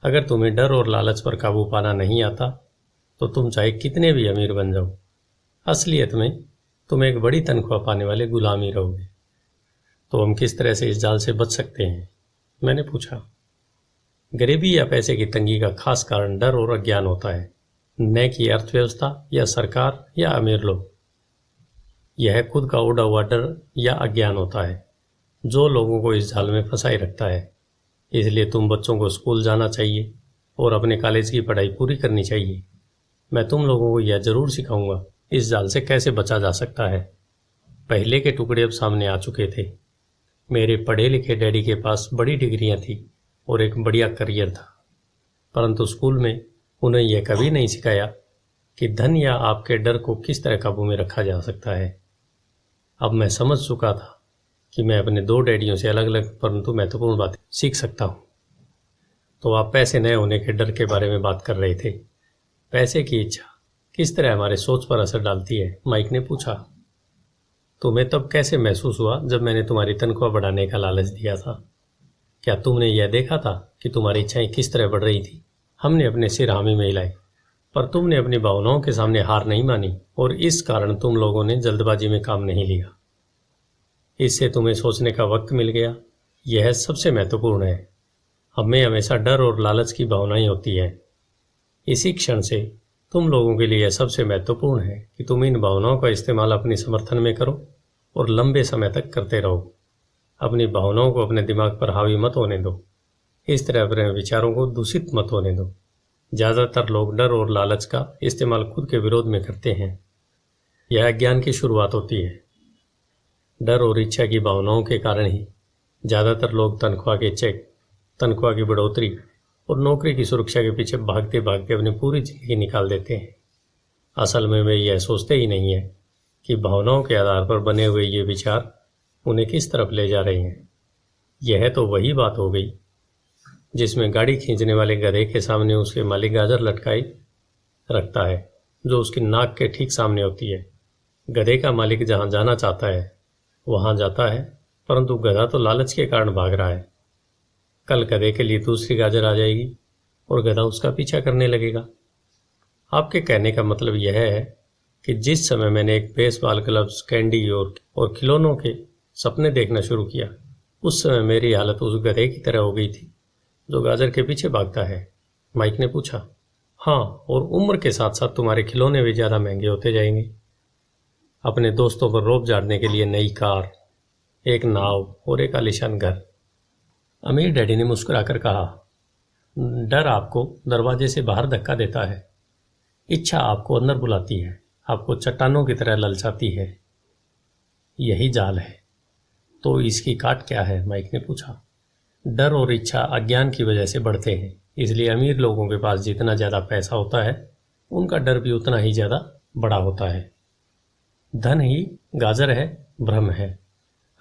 अगर तुम्हें डर और लालच पर काबू पाना नहीं आता तो तुम चाहे कितने भी अमीर बन जाओ, असलियत में तुम एक बड़ी तनख्वाह पाने वाले गुलाम ही रहोगे। तो हम किस तरह से इस जाल से बच सकते हैं? मैंने पूछा। गरीबी या पैसे की तंगी का खास कारण डर और अज्ञान होता है, न कि अर्थव्यवस्था या सरकार या अमीर लोग। यह खुद का उड़ा हुआ डर या अज्ञान होता है जो लोगों को इस जाल में फंसाए रखता है। इसलिए तुम बच्चों को स्कूल जाना चाहिए और अपने कॉलेज की पढ़ाई पूरी करनी चाहिए। मैं तुम लोगों को यह जरूर सिखाऊंगा इस जाल से कैसे बचा जा सकता है। पहले के टुकड़े अब सामने आ चुके थे। मेरे पढ़े लिखे डैडी के पास बड़ी डिग्रियां थी और एक बढ़िया करियर था, परंतु स्कूल में उन्हें यह कभी नहीं सिखाया कि धन या आपके डर को किस तरह काबू में रखा जा सकता है। अब मैं समझ चुका था कि मैं अपने दो डैडियों से अलग अलग परंतु महत्वपूर्ण बातें सीख सकता हूँ। तो आप पैसे न होने के डर के बारे में बात कर रहे थे। पैसे की इच्छा किस तरह हमारे सोच पर असर डालती है? माइक ने पूछा। तुम्हें तब कैसे महसूस हुआ जब मैंने तुम्हारी तनख्वाह बढ़ाने का लालच दिया था? क्या तुमने यह देखा था कि तुम्हारी इच्छाएं किस तरह बढ़ रही थी? हमने अपने सिर हामी में हिलाए, पर तुमने अपनी भावनाओं के सामने हार नहीं मानी, और इस कारण तुम लोगों ने जल्दबाजी में काम नहीं लिया। इससे तुम्हें सोचने का वक्त मिल गया यह सबसे महत्वपूर्ण है। हमें हमेशा डर और लालच की भावनाएं होती है। इसी क्षण से तुम लोगों के लिए यह सबसे महत्वपूर्ण है कि तुम इन भावनाओं का इस्तेमाल अपने समर्थन में करो और लंबे समय तक करते रहो। अपनी भावनाओं को अपने दिमाग पर हावी मत होने दो। इस तरह अपने विचारों को दूषित मत होने दो। ज़्यादातर लोग डर और लालच का इस्तेमाल खुद के विरोध में करते हैं। यह अज्ञान की शुरुआत होती है। डर और इच्छा की भावनाओं के कारण ही ज़्यादातर लोग तनख्वाह के चेक, तनख्वाह की बढ़ोतरी और नौकरी की सुरक्षा के पीछे भागते भागते अपनी पूरी जिंदगी निकाल देते हैं। असल में वे यह सोचते ही नहीं है कि भावनाओं के आधार पर बने हुए ये विचार उन्हें किस तरफ ले जा रहे हैं। यह तो वही बात हो गई जिसमें गाड़ी खींचने वाले गधे के सामने उसके मालिक गाजर लटकाई रखता है, जो उसकी नाक के ठीक सामने होती है। गधे का मालिक जहां जाना चाहता है वहां जाता है, परंतु गधा तो लालच के कारण भाग रहा है। कल गधे के लिए दूसरी गाजर आ जाएगी और गधा उसका पीछा करने लगेगा। आपके कहने का मतलब यह है कि जिस समय मैंने एक बेसबॉल ग्लव्स, कैंडी और खिलौनों के सपने देखना शुरू किया, उस समय मेरी हालत उस गधे की तरह हो गई थी जो गाजर के पीछे भागता है। माइक ने पूछा। हाँ, और उम्र के साथ साथ तुम्हारे खिलौने भी ज़्यादा महंगे होते जाएंगे। अपने दोस्तों पर रौब झाड़ने के लिए नई कार, एक नाव और एक आलीशान घर। अमीर डैडी ने मुस्कुराकर कहा, डर आपको दरवाजे से बाहर धक्का देता है। इच्छा आपको अंदर बुलाती है, आपको चट्टानों की तरह ललचाती है। यही जाल है। तो इसकी काट क्या है? माइक ने पूछा। डर और इच्छा अज्ञान की वजह से बढ़ते हैं, इसलिए अमीर लोगों के पास जितना ज़्यादा पैसा होता है उनका डर भी उतना ही ज़्यादा बड़ा होता है। धन ही गाजर है, भ्रम है।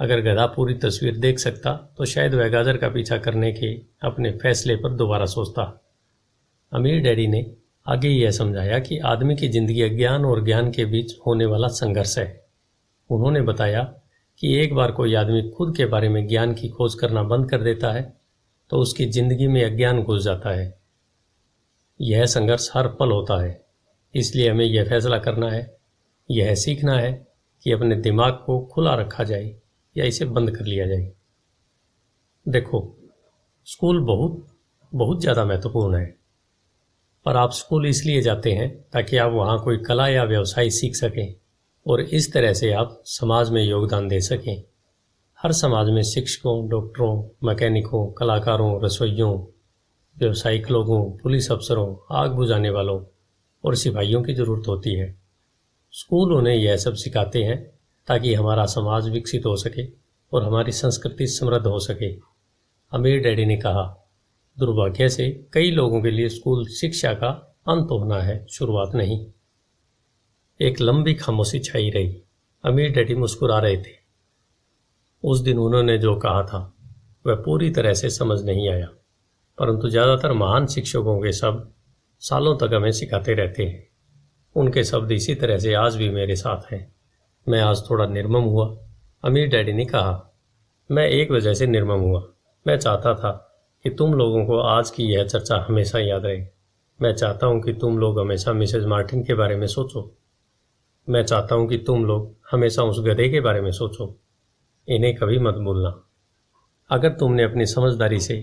अगर गधा पूरी तस्वीर देख सकता तो शायद वह गाजर का पीछा करने के अपने फैसले पर दोबारा सोचता। अमीर डैडी ने आगे यह समझाया कि आदमी की जिंदगी अज्ञान और ज्ञान के बीच होने वाला संघर्ष है। उन्होंने बताया कि एक बार कोई आदमी खुद के बारे में ज्ञान की खोज करना बंद कर देता है तो उसकी जिंदगी में अज्ञान घुस जाता है। यह संघर्ष हर पल होता है, इसलिए हमें यह फैसला करना है, यह सीखना है कि अपने दिमाग को खुला रखा जाए या इसे बंद कर लिया जाए। देखो, स्कूल बहुत बहुत ज़्यादा महत्वपूर्ण है, पर आप स्कूल इसलिए जाते हैं ताकि आप वहाँ कोई कला या व्यवसाय सीख सकें और इस तरह से आप समाज में योगदान दे सकें। हर समाज में शिक्षकों, डॉक्टरों, मैकेनिकों, कलाकारों, रसोइयों, व्यावसायिक लोगों, पुलिस अफसरों, आग बुझाने वालों और सिपाहियों की ज़रूरत होती है। स्कूल उन्हें यह सब सिखाते हैं ताकि हमारा समाज विकसित हो सके और हमारी संस्कृति समृद्ध हो सके। अमीर डैडी ने कहा, दुर्भाग्य से कई लोगों के लिए स्कूल शिक्षा का अंत होना है, शुरुआत नहीं। एक लंबी खामोशी छाई रही। अमीर डैडी मुस्कुरा रहे थे। उस दिन उन्होंने जो कहा था वह पूरी तरह से समझ नहीं आया, परंतु ज़्यादातर महान शिक्षकों के शब्द सालों तक हमें सिखाते रहते हैं। उनके शब्द इसी तरह से आज भी मेरे साथ हैं। मैं आज थोड़ा निर्मम हुआ। अमीर डैडी ने कहा, मैं एक वजह से निर्मम हुआ। मैं चाहता था कि तुम लोगों को आज की यह चर्चा हमेशा याद रहे। मैं चाहता हूं कि तुम लोग हमेशा मिसेज मार्टिन के बारे में सोचो। मैं चाहता हूं कि तुम लोग हमेशा उस गधे के बारे में सोचो। इन्हें कभी मत भूलना। अगर तुमने अपनी समझदारी से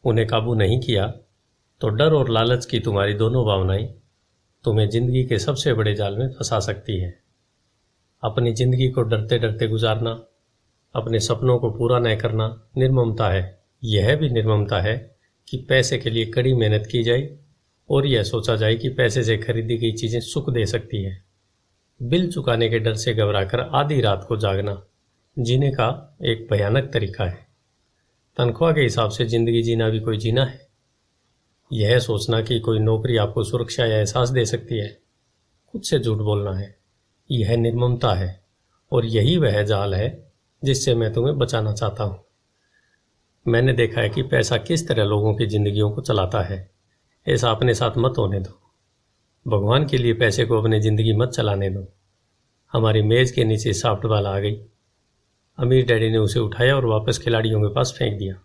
उन्हें काबू नहीं किया तो डर और लालच की तुम्हारी दोनों भावनाएं तुम्हें जिंदगी के सबसे बड़े जाल में फंसा सकती है। अपनी जिंदगी को डरते डरते गुजारना, अपने सपनों को पूरा न करना निर्ममता है। यह भी निर्ममता है कि पैसे के लिए कड़ी मेहनत की जाए और यह सोचा जाए कि पैसे से खरीदी गई चीज़ें सुख दे सकती है। बिल चुकाने के डर से घबराकर आधी रात को जागना जीने का एक भयानक तरीका है। तनख्वाह के हिसाब से जिंदगी जीना भी कोई जीना है। यह सोचना कि कोई नौकरी आपको सुरक्षा या एहसास दे सकती है, खुद से झूठ बोलना है। यह निर्ममता है और यही वह जाल है जिससे मैं तुम्हें बचाना चाहता हूँ। मैंने देखा है कि पैसा किस तरह लोगों की जिंदगियों को चलाता है। ऐसा अपने साथ मत होने दो। भगवान के लिए पैसे को अपनी ज़िंदगी मत चलाने दो। हमारी मेज़ के नीचे सॉफ्ट बॉल आ गई। अमीर डैडी ने उसे उठाया और वापस खिलाड़ियों के पास फेंक दिया।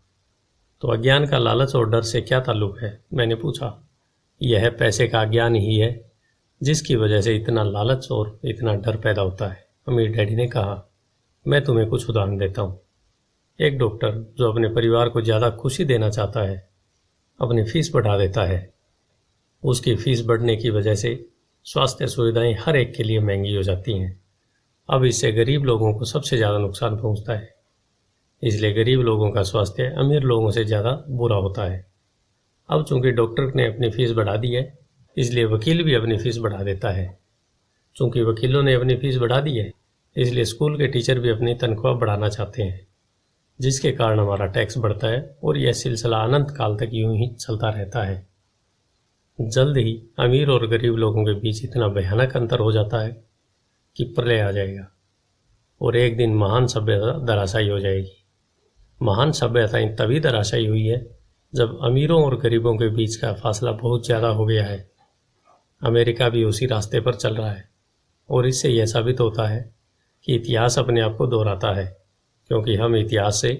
तो अज्ञान का लालच और डर से क्या ताल्लुक है? मैंने पूछा। यह पैसे का अज्ञान ही है जिसकी वजह से इतना लालच और इतना डर पैदा होता है। अमीर डैडी ने कहा, मैं तुम्हें कुछ उदाहरण देता हूँ। एक डॉक्टर जो अपने परिवार को ज़्यादा खुशी देना चाहता है अपनी फीस बढ़ा देता है। उसकी फीस बढ़ने की वजह से स्वास्थ्य सुविधाएं हर एक के लिए महंगी हो जाती हैं। अब इससे गरीब लोगों को सबसे ज़्यादा नुकसान पहुंचता है। इसलिए गरीब लोगों का स्वास्थ्य अमीर लोगों से ज़्यादा बुरा होता है। अब चूंकि डॉक्टर ने अपनी फीस बढ़ा दी है, इसलिए वकील भी अपनी फीस बढ़ा देता है। चूंकि वकीलों ने अपनी फीस बढ़ा दी है, इसलिए स्कूल के टीचर भी अपनी तनख्वाह बढ़ाना चाहते हैं, जिसके कारण हमारा टैक्स बढ़ता है और यह सिलसिला अनंत काल तक यूं ही चलता रहता है। जल्द ही अमीर और गरीब लोगों के बीच इतना भयानक अंतर हो जाता है कि प्रलय आ जाएगा और एक दिन महान सभ्यता धराशायी हो जाएगी। महान सभ्यताएं तभी धराशायी हुई है जब अमीरों और गरीबों के बीच का फासला बहुत ज़्यादा हो गया है। अमेरिका भी उसी रास्ते पर चल रहा है और इससे यह साबित होता है कि इतिहास अपने आप को दोहराता है, क्योंकि हम इतिहास से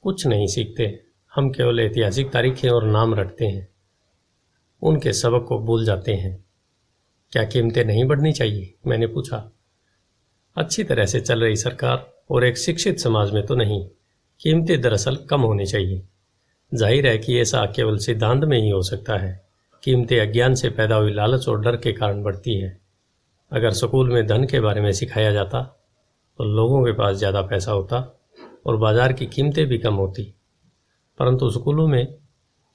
कुछ नहीं सीखते। हम केवल ऐतिहासिक तारीखें और नाम रटते हैं, उनके सबक को भूल जाते हैं। क्या कीमतें नहीं बढ़नी चाहिए? मैंने पूछा। अच्छी तरह से चल रही सरकार और एक शिक्षित समाज में तो नहीं, कीमतें दरअसल कम होनी चाहिए। जाहिर है कि ऐसा केवल सिद्धांत में ही हो सकता है। कीमतें अज्ञान से पैदा हुई लालच और डर के कारण बढ़ती है। अगर स्कूल में धन के बारे में सिखाया जाता तो लोगों के पास ज़्यादा पैसा होता और बाजार की कीमतें भी कम होती, परंतु स्कूलों में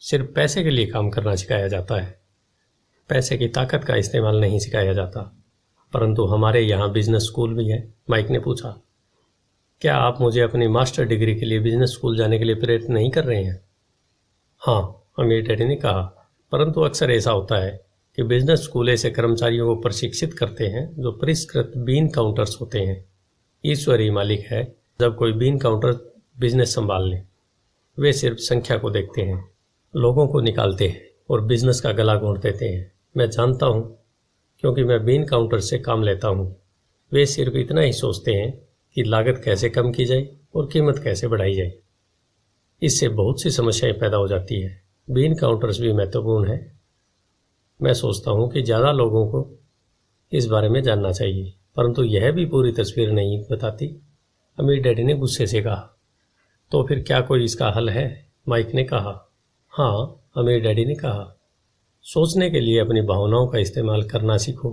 सिर्फ पैसे के लिए काम करना सिखाया जाता है। पैसे की ताकत का इस्तेमाल नहीं सिखाया जाता। परंतु हमारे यहाँ बिजनेस स्कूल भी है। माइक ने पूछा, क्या आप मुझे अपनी मास्टर डिग्री के लिए बिजनेस स्कूल जाने के लिए प्रेरित नहीं कर रहे हैं? हाँ, अमीर डैडी ने कहा, परंतु अक्सर ऐसा होता है कि बिजनेस स्कूल ऐसे कर्मचारियों को प्रशिक्षित करते हैं जो परिष्कृत बीन काउंटर्स होते हैं। ईश्वर ही मालिक है। जब कोई बीन काउंटर बिजनेस संभाल ले, वे सिर्फ संख्या को देखते हैं, लोगों को निकालते हैं और बिजनेस का गला घोंट देते हैं। मैं जानता हूँ, क्योंकि मैं बीन काउंटर से काम लेता हूँ। वे सिर्फ इतना ही सोचते हैं कि लागत कैसे कम की जाए और कीमत कैसे बढ़ाई जाए। इससे बहुत सी समस्याएं पैदा हो जाती है। बीन काउंटर्स भी महत्वपूर्ण है। मैं सोचता हूँ कि ज़्यादा लोगों को इस बारे में जानना चाहिए, परंतु यह भी पूरी तस्वीर नहीं बताती। अमीर डैडी ने गुस्से से कहा। तो फिर क्या कोई इसका हल है? माइक ने कहा। हाँ, अमीर डैडी ने कहा, सोचने के लिए अपनी भावनाओं का इस्तेमाल करना सीखो।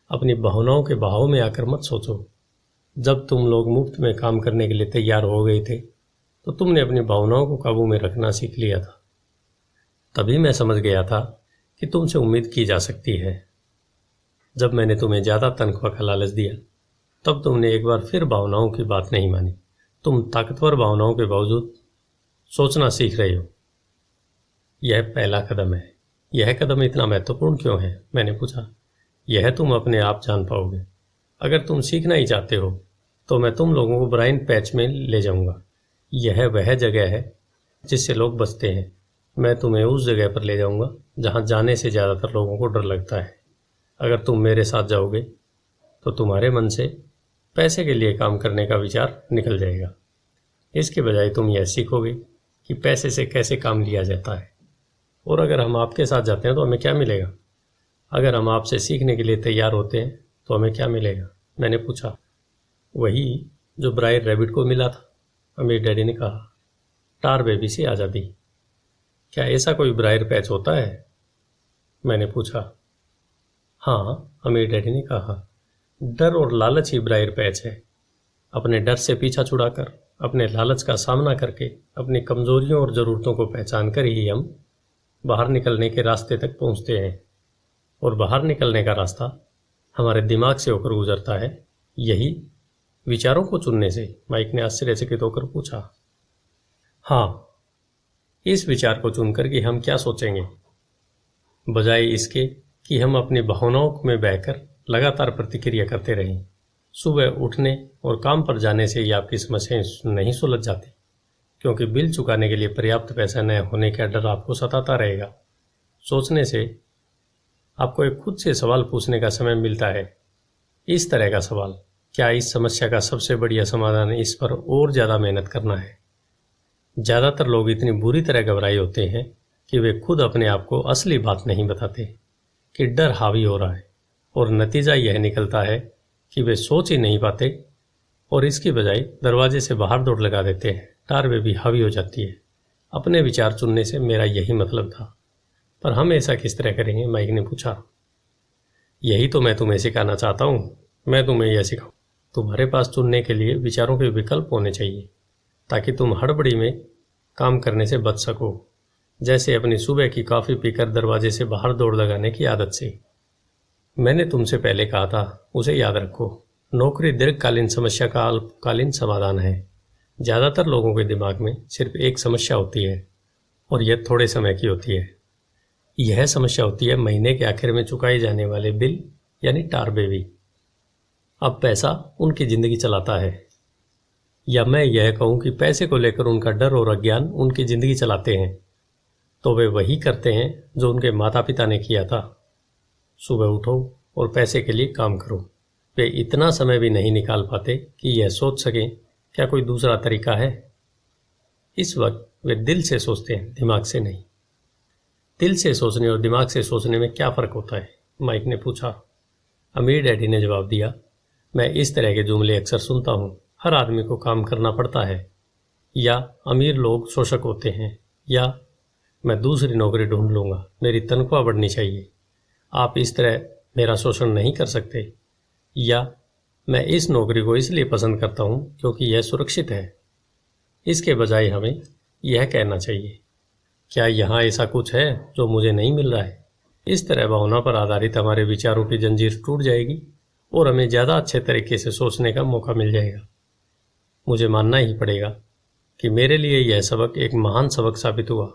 अपनी भावनाओं के बहाव में आकर मत सोचो। जब तुम लोग मुफ्त में काम करने के लिए तैयार हो गए थे तो तुमने अपनी भावनाओं को काबू में रखना सीख लिया था। तभी मैं समझ गया था कि तुमसे उम्मीद की जा सकती है। जब मैंने तुम्हें ज़्यादा तनख्वाह का लालच दिया तब तुमने एक बार फिर भावनाओं की बात नहीं मानी। तुम ताकतवर भावनाओं के बावजूद सोचना सीख रहे हो। यह पहला कदम है। यह कदम इतना महत्वपूर्ण क्यों है? मैंने पूछा। यह तुम अपने आप जान पाओगे। अगर तुम सीखना ही चाहते हो तो मैं तुम लोगों को ब्राइन पैच में ले जाऊंगा। यह वह जगह है जिससे लोग बचते हैं। मैं तुम्हें उस जगह पर ले जाऊंगा जहां जाने से ज़्यादातर लोगों को डर लगता है। अगर तुम मेरे साथ जाओगे तो तुम्हारे मन से पैसे के लिए काम करने का विचार निकल जाएगा। इसके बजाय तुम यह सीखोगे कि पैसे से कैसे काम लिया जाता है। और अगर हम आपके साथ जाते हैं तो हमें क्या मिलेगा? अगर हम आपसे सीखने के लिए तैयार होते हैं तो हमें क्या मिलेगा? मैंने पूछा। वही जो ब्रायर रैबिट को मिला था, अमीर डैडी ने कहा। टार बेबी से आज़ादी। क्या ऐसा कोई ब्रायर पैच होता है? मैंने पूछा। हाँ, अमीर डैडी ने कहा, डर और लालच ही ब्रायर पैच है। अपने डर से पीछा छुड़ाकर, अपने लालच का सामना करके, अपनी कमजोरियों और ज़रूरतों को पहचान कर ही हम बाहर निकलने के रास्ते तक पहुंचते हैं। और बाहर निकलने का रास्ता हमारे दिमाग से होकर गुजरता है, यही विचारों को चुनने से। माइक ने आश्चर्यचकित होकर पूछा। हाँ, इस विचार को चुनकर कि हम क्या सोचेंगे, बजाय इसके कि हम अपनी भावनाओं में बहकर लगातार प्रतिक्रिया करते रहें। सुबह उठने और काम पर जाने से ही आपकी समस्याएं नहीं सुलझ जाती, क्योंकि बिल चुकाने के लिए पर्याप्त पैसा न होने का डर आपको सताता रहेगा। सोचने से आपको एक खुद से सवाल पूछने का समय मिलता है। इस तरह का सवाल, क्या इस समस्या का सबसे बढ़िया समाधान इस पर और ज़्यादा मेहनत करना है? ज़्यादातर लोग इतनी बुरी तरह घबराए होते हैं कि वे खुद अपने आप को असली बात नहीं बताते कि डर हावी हो रहा है, और नतीजा यह निकलता है कि वे सोच ही नहीं पाते और इसकी बजाय दरवाजे से बाहर दौड़ लगा देते हैं। टार बेबी हावी हो जाती है। अपने विचार चुनने से मेरा यही मतलब था। पर हम ऐसा किस तरह करेंगे? माइक ने पूछा। यही तो मैं तुम्हें सिखाना चाहता हूँ। मैं तुम्हें यह सिखाऊं। तुम्हारे पास चुनने के लिए विचारों के विकल्प होने चाहिए ताकि तुम हड़बड़ी में काम करने से बच सको, जैसे अपनी सुबह की कॉफ़ी पीकर दरवाजे से बाहर दौड़ लगाने की आदत से। मैंने तुमसे पहले कहा था, उसे याद रखो। नौकरी दीर्घकालीन समस्या का अल्पकालीन समाधान है। ज़्यादातर लोगों के दिमाग में सिर्फ एक समस्या होती है और यह थोड़े समय की होती है। यह समस्या होती है महीने के आखिर में चुकाए जाने वाले बिल, यानी टार बेबी। अब पैसा उनकी ज़िंदगी चलाता है, या मैं यह कहूँ कि पैसे को लेकर उनका डर और अज्ञान उनकी ज़िंदगी चलाते हैं। तो वे वही करते हैं जो उनके माता पिता ने किया था। सुबह उठो और पैसे के लिए काम करो। वे इतना समय भी नहीं निकाल पाते कि यह सोच सकें क्या कोई दूसरा तरीका है। इस वक्त वे दिल से सोचते हैं, दिमाग से नहीं। दिल से सोचने और दिमाग से सोचने में क्या फ़र्क होता है? माइक ने पूछा। अमीर डैडी ने जवाब दिया, मैं इस तरह के जुमले अक्सर सुनता हूँ। हर आदमी को काम करना पड़ता है, या अमीर लोग शोषक होते हैं, या मैं दूसरी नौकरी ढूंढ लूँगा, मेरी तनख्वाह बढ़नी चाहिए, आप इस तरह मेरा शोषण नहीं कर सकते, या मैं इस नौकरी को इसलिए पसंद करता हूँ क्योंकि यह सुरक्षित है। इसके बजाय हमें यह कहना चाहिए, क्या यहाँ ऐसा कुछ है जो मुझे नहीं मिल रहा है? इस तरह भावना पर आधारित हमारे विचारों की जंजीर टूट जाएगी और हमें ज़्यादा अच्छे तरीके से सोचने का मौका मिल जाएगा। मुझे मानना ही पड़ेगा कि मेरे लिए यह सबक एक महान सबक साबित हुआ।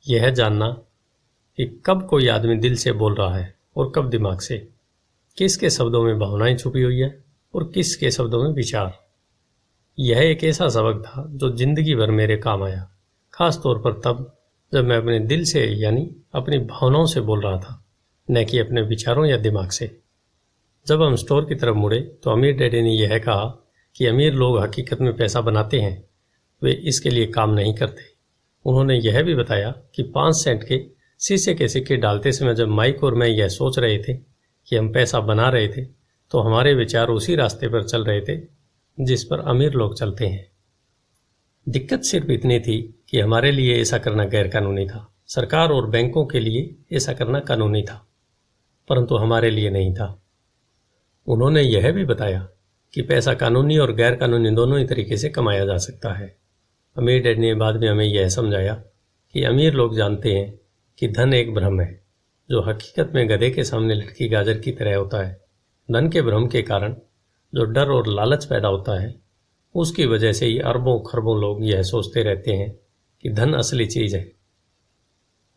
यह जानना कि कब कोई आदमी दिल से बोल रहा है और कब दिमाग से, किसके शब्दों में भावनाएं छुपी हुई है और किसके शब्दों में विचार। यह एक ऐसा सबक था जो जिंदगी भर मेरे काम आया, खास तौर पर तब जब मैं अपने दिल से यानी अपनी भावनाओं से बोल रहा था, न कि अपने विचारों या दिमाग से। जब हम स्टोर की तरफ मुड़े तो अमीर डैडी ने यह कहा कि अमीर लोग हकीकत में पैसा बनाते हैं, वे इसके लिए काम नहीं करते। उन्होंने यह भी बताया कि 5 सेंट के शीशे के सिक्के डालते समय जब माइक और मैं यह सोच रहे थे कि हम पैसा बना रहे थे, तो हमारे विचार उसी रास्ते पर चल रहे थे जिस पर अमीर लोग चलते हैं। दिक्कत सिर्फ इतनी थी कि हमारे लिए ऐसा करना गैरकानूनी था। सरकार और बैंकों के लिए ऐसा करना कानूनी था, परंतु हमारे लिए नहीं था। उन्होंने यह भी बताया कि पैसा कानूनी और गैर कानूनी दोनों ही तरीके से कमाया जा सकता है। अमीर डैड ने बाद में हमें यह समझाया कि अमीर लोग जानते हैं कि धन एक भ्रम है जो हकीकत में गधे के सामने लटकी गाजर की तरह होता है। धन के भ्रम के कारण जो डर और लालच पैदा होता है, उसकी वजह से ही अरबों खरबों लोग यह सोचते रहते हैं कि धन असली चीज़ है।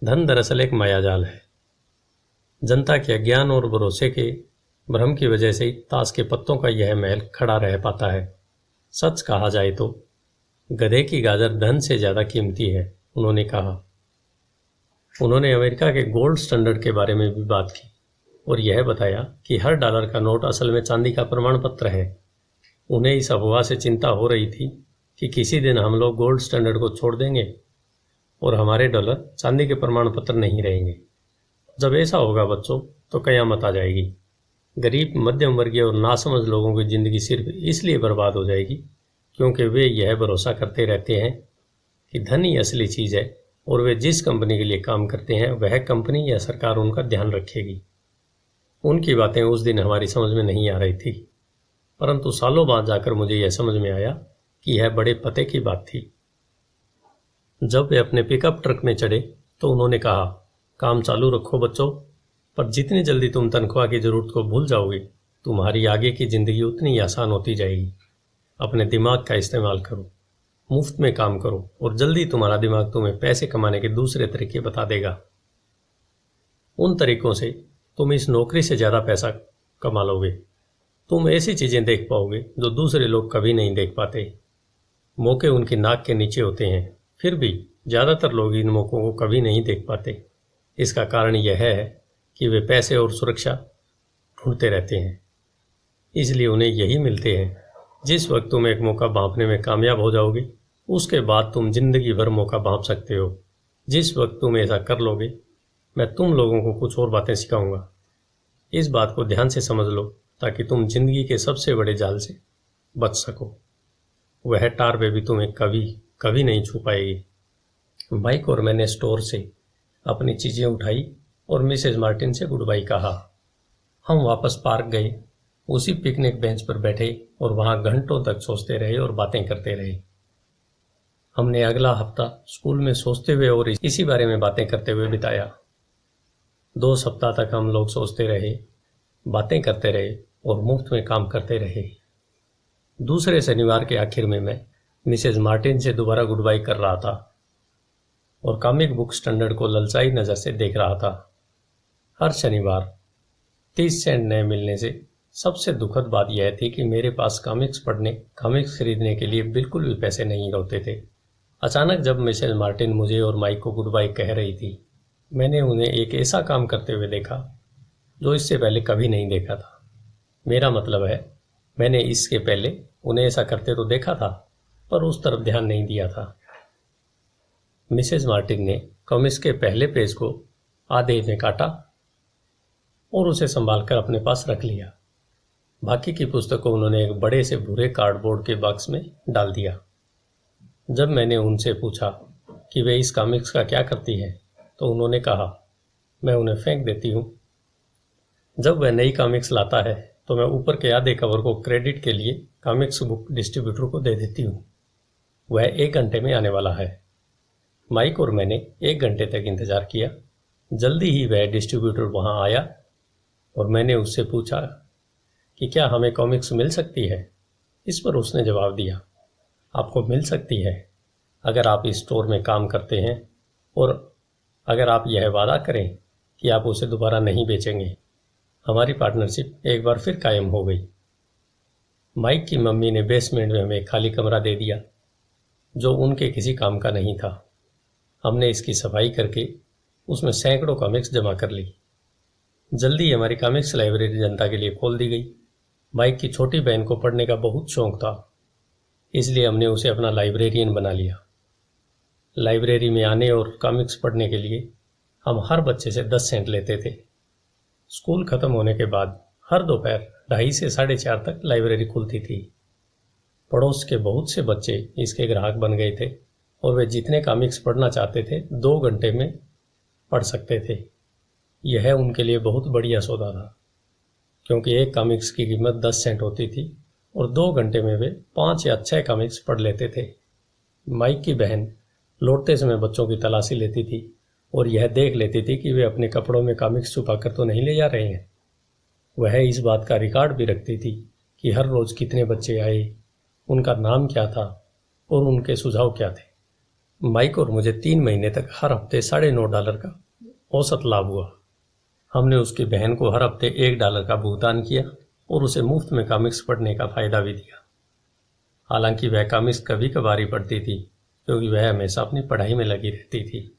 धन दरअसल एक मायाजाल है। जनता के अज्ञान और भरोसे के भ्रम की वजह से ही ताश के पत्तों का यह महल खड़ा रह पाता है। सच कहा जाए तो गधे की गाजर धन से ज़्यादा कीमती है, उन्होंने कहा। उन्होंने अमेरिका के गोल्ड स्टैंडर्ड के बारे में भी बात की और यह बताया कि हर डॉलर का नोट असल में चांदी का प्रमाण पत्र है। उन्हें इस अफवाह से चिंता हो रही थी कि किसी दिन हम लोग गोल्ड स्टैंडर्ड को छोड़ देंगे और हमारे डॉलर चांदी के प्रमाण पत्र नहीं रहेंगे। जब ऐसा होगा बच्चों, तो कयामत आ जाएगी। गरीब, मध्यम वर्गीय और नासमझ लोगों की ज़िंदगी सिर्फ इसलिए बर्बाद हो जाएगी क्योंकि वे यह भरोसा करते रहते हैं कि धन ही असली चीज़ है और वे जिस कंपनी के लिए काम करते हैं वह कंपनी या सरकार उनका ध्यान रखेगी। उनकी बातें उस दिन हमारी समझ में नहीं आ रही थी, परंतु सालों बाद जाकर मुझे यह समझ में आया कि यह बड़े पते की बात थी। जब वे अपने पिकअप ट्रक में चढ़े तो उन्होंने कहा, काम चालू रखो बच्चों, पर जितनी जल्दी तुम तनख्वाह की ज़रूरत को भूल जाओगे, तुम्हारी आगे की ज़िंदगी उतनी ही आसान होती जाएगी। अपने दिमाग का इस्तेमाल करो, मुफ्त में काम करो और जल्दी तुम्हारा दिमाग तुम्हें पैसे कमाने के दूसरे तरीके बता देगा। उन तरीकों से तुम इस नौकरी से ज़्यादा पैसा कमा लोगे। तुम ऐसी चीज़ें देख पाओगे जो दूसरे लोग कभी नहीं देख पाते। मौके उनकी नाक के नीचे होते हैं, फिर भी ज़्यादातर लोग इन मौक़ों को कभी नहीं देख पाते। इसका कारण यह है कि वे पैसे और सुरक्षा ढूंढते रहते हैं, इसलिए उन्हें यही मिलते हैं। जिस वक्त तुम एक मौका भांपने में कामयाब हो जाओगे, उसके बाद तुम जिंदगी भर मौका भांप सकते हो। जिस वक्त तुम ऐसा कर लोगे, मैं तुम लोगों को कुछ और बातें सिखाऊंगा। इस बात को ध्यान से समझ लो ताकि तुम जिंदगी के सबसे बड़े जाल से बच सको। वह टार बेबी तुम्हें कभी कभी नहीं छू पाएगी। माइक और मैंने स्टोर से अपनी चीज़ें उठाई और मिसेज मार्टिन से गुड बाई कहा। हम वापस पार्क गए, उसी पिकनिक बेंच पर बैठे और वहाँ घंटों तक सोचते रहे और बातें करते रहे। हमने अगला हफ्ता स्कूल में सोचते हुए और इसी बारे में बातें करते हुए बिताया। 2 सप्ताह तक हम लोग सोचते रहे, बातें करते रहे और मुफ्त में काम करते रहे। दूसरे शनिवार के आखिर में मैं मिसेज मार्टिन से दोबारा गुड बाई कर रहा था और कॉमिक बुक स्टैंडर्ड को ललचाई नज़र से देख रहा था। हर शनिवार 30 सेंट नए मिलने से सबसे दुखद बात यह थी कि मेरे पास कॉमिक्स खरीदने के लिए बिल्कुल भी पैसे नहीं होते थे। अचानक जब मिसेज मार्टिन मुझे और माइक को गुड बाई कह रही थी, मैंने उन्हें एक ऐसा काम करते हुए देखा जो इससे पहले कभी नहीं देखा था। मेरा मतलब है, मैंने इसके पहले उन्हें ऐसा करते तो देखा था, पर उस तरफ ध्यान नहीं दिया था। मिसेज मार्टिन ने कॉमिक्स के पहले पेज को आधे में काटा और उसे संभालकर अपने पास रख लिया। बाकी की पुस्तकों उन्होंने एक बड़े से भूरे कार्डबोर्ड के बॉक्स में डाल दिया। जब मैंने उनसे पूछा कि वे इस कॉमिक्स का क्या करती हैं, तो उन्होंने कहा, मैं उन्हें फेंक देती हूँ। जब वह नई कॉमिक्स लाता है तो मैं ऊपर के आधे कवर को क्रेडिट के लिए कॉमिक्स बुक डिस्ट्रीब्यूटर को दे देती हूँ। वह 1 घंटे में आने वाला है। माइक और मैंने 1 घंटे तक इंतज़ार किया। जल्दी ही वह डिस्ट्रीब्यूटर वहाँ आया और मैंने उससे पूछा कि क्या हमें कॉमिक्स मिल सकती है। इस पर उसने जवाब दिया, आपको मिल सकती है अगर आप इस स्टोर में काम करते हैं और अगर आप यह वादा करें कि आप उसे दोबारा नहीं बेचेंगे। हमारी पार्टनरशिप एक बार फिर कायम हो गई। माइक की मम्मी ने बेसमेंट में हमें एक खाली कमरा दे दिया जो उनके किसी काम का नहीं था। हमने इसकी सफाई करके उसमें सैकड़ों कॉमिक्स जमा कर ली। जल्दी हमारी कॉमिक्स लाइब्रेरी जनता के लिए खोल दी गई। माइक की छोटी बहन को पढ़ने का बहुत शौक था, इसलिए हमने उसे अपना लाइब्रेरियन बना लिया। लाइब्रेरी में आने और कॉमिक्स पढ़ने के लिए हम हर बच्चे से 10 सेंट लेते थे। स्कूल खत्म होने के बाद हर दोपहर 2:30 से 4:30 तक लाइब्रेरी खुलती थी। पड़ोस के बहुत से बच्चे इसके ग्राहक बन गए थे और वे जितने कॉमिक्स पढ़ना चाहते थे 2 घंटे में पढ़ सकते थे। यह उनके लिए बहुत बढ़िया सौदा था, क्योंकि एक कॉमिक्स की कीमत 10 सेंट होती थी और 2 घंटे में वे 5 या 6 कॉमिक्स पढ़ लेते थे। माइक की बहन लौटते समय बच्चों की तलाशी लेती थी और यह देख लेती थी कि वे अपने कपड़ों में कॉमिक्स छुपा कर तो नहीं ले जा रहे हैं। वह इस बात का रिकॉर्ड भी रखती थी कि हर रोज़ कितने बच्चे आए, उनका नाम क्या था और उनके सुझाव क्या थे। माइक और मुझे 3 महीने तक हर हफ्ते $9.5 का औसत लाभ हुआ। हमने उसकी बहन को हर हफ्ते $1 का भुगतान किया और उसे मुफ्त में कॉमिक्स पढ़ने का फ़ायदा भी दिया। हालांकि वह कॉमिक्स कभी कभार ही पढ़ती थी, क्योंकि वह हमेशा अपनी पढ़ाई में लगी रहती थी।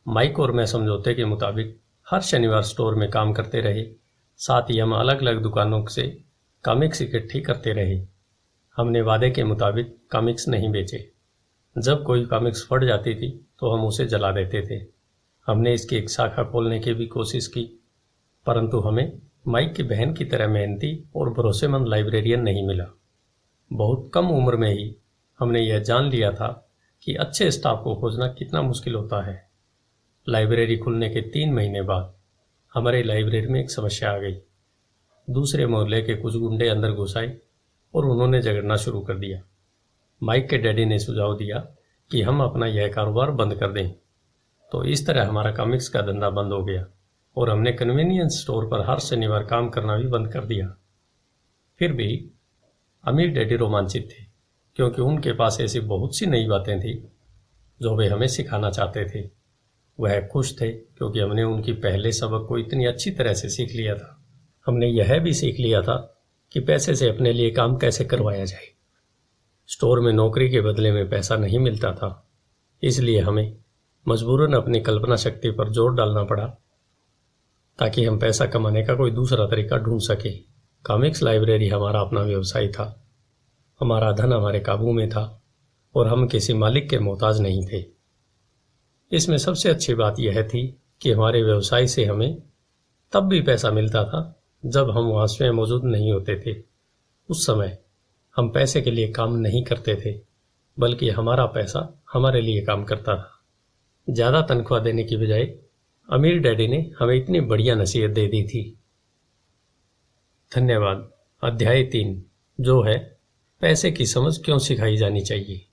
माइक और मैं समझौते के मुताबिक हर शनिवार स्टोर में काम करते रहे। साथ ही हम अलग अलग दुकानों से कॉमिक्स इकट्ठी करते रहे। हमने वादे के मुताबिक कॉमिक्स नहीं बेचे। जब कोई कॉमिक्स फट जाती थी तो हम उसे जला देते थे। हमने इसकी एक शाखा खोलने की भी कोशिश की, परंतु हमें माइक की बहन की तरह मेहनती और भरोसेमंद लाइब्रेरियन नहीं मिला। बहुत कम उम्र में ही हमने यह जान लिया था कि अच्छे स्टाफ को खोजना कितना मुश्किल होता है। लाइब्रेरी खुलने के 3 महीने बाद हमारे लाइब्रेरी में एक समस्या आ गई। दूसरे मोहल्ले के कुछ गुंडे अंदर घुस आए और उन्होंने झगड़ना शुरू कर दिया। माइक के डैडी ने सुझाव दिया कि हम अपना यह कारोबार बंद कर दें। तो इस तरह हमारा कॉमिक्स का धंधा बंद हो गया और हमने कन्वीनियंस स्टोर पर हर शनिवार काम करना भी बंद कर दिया। फिर भी अमीर डैडी रोमांचित थे, क्योंकि उनके पास ऐसी बहुत सी नई बातें थी जो वे हमें सिखाना चाहते थे। वह खुश थे क्योंकि हमने उनकी पहले सबक को इतनी अच्छी तरह से सीख लिया था। हमने यह भी सीख लिया था कि पैसे से अपने लिए काम कैसे करवाया जाए। स्टोर में नौकरी के बदले में पैसा नहीं मिलता था, इसलिए हमें मजबूरन अपनी कल्पना शक्ति पर जोर डालना पड़ा ताकि हम पैसा कमाने का कोई दूसरा तरीका ढूंढ सके। कॉमिक्स लाइब्रेरी हमारा अपना व्यवसाय था। हमारा धन हमारे काबू में था और हम किसी मालिक के मोहताज नहीं थे। इसमें सबसे अच्छी बात यह थी कि हमारे व्यवसाय से हमें तब भी पैसा मिलता था जब हम वहाँ स्वयं मौजूद नहीं होते थे। उस समय हम पैसे के लिए काम नहीं करते थे, बल्कि हमारा पैसा हमारे लिए काम करता था। ज़्यादा तनख्वाह देने की बजाय अमीर डैडी ने हमें इतनी बढ़िया नसीहत दे दी थी। धन्यवाद। अध्याय 3 जो है पैसे की समझ क्यों सिखाई जानी चाहिए।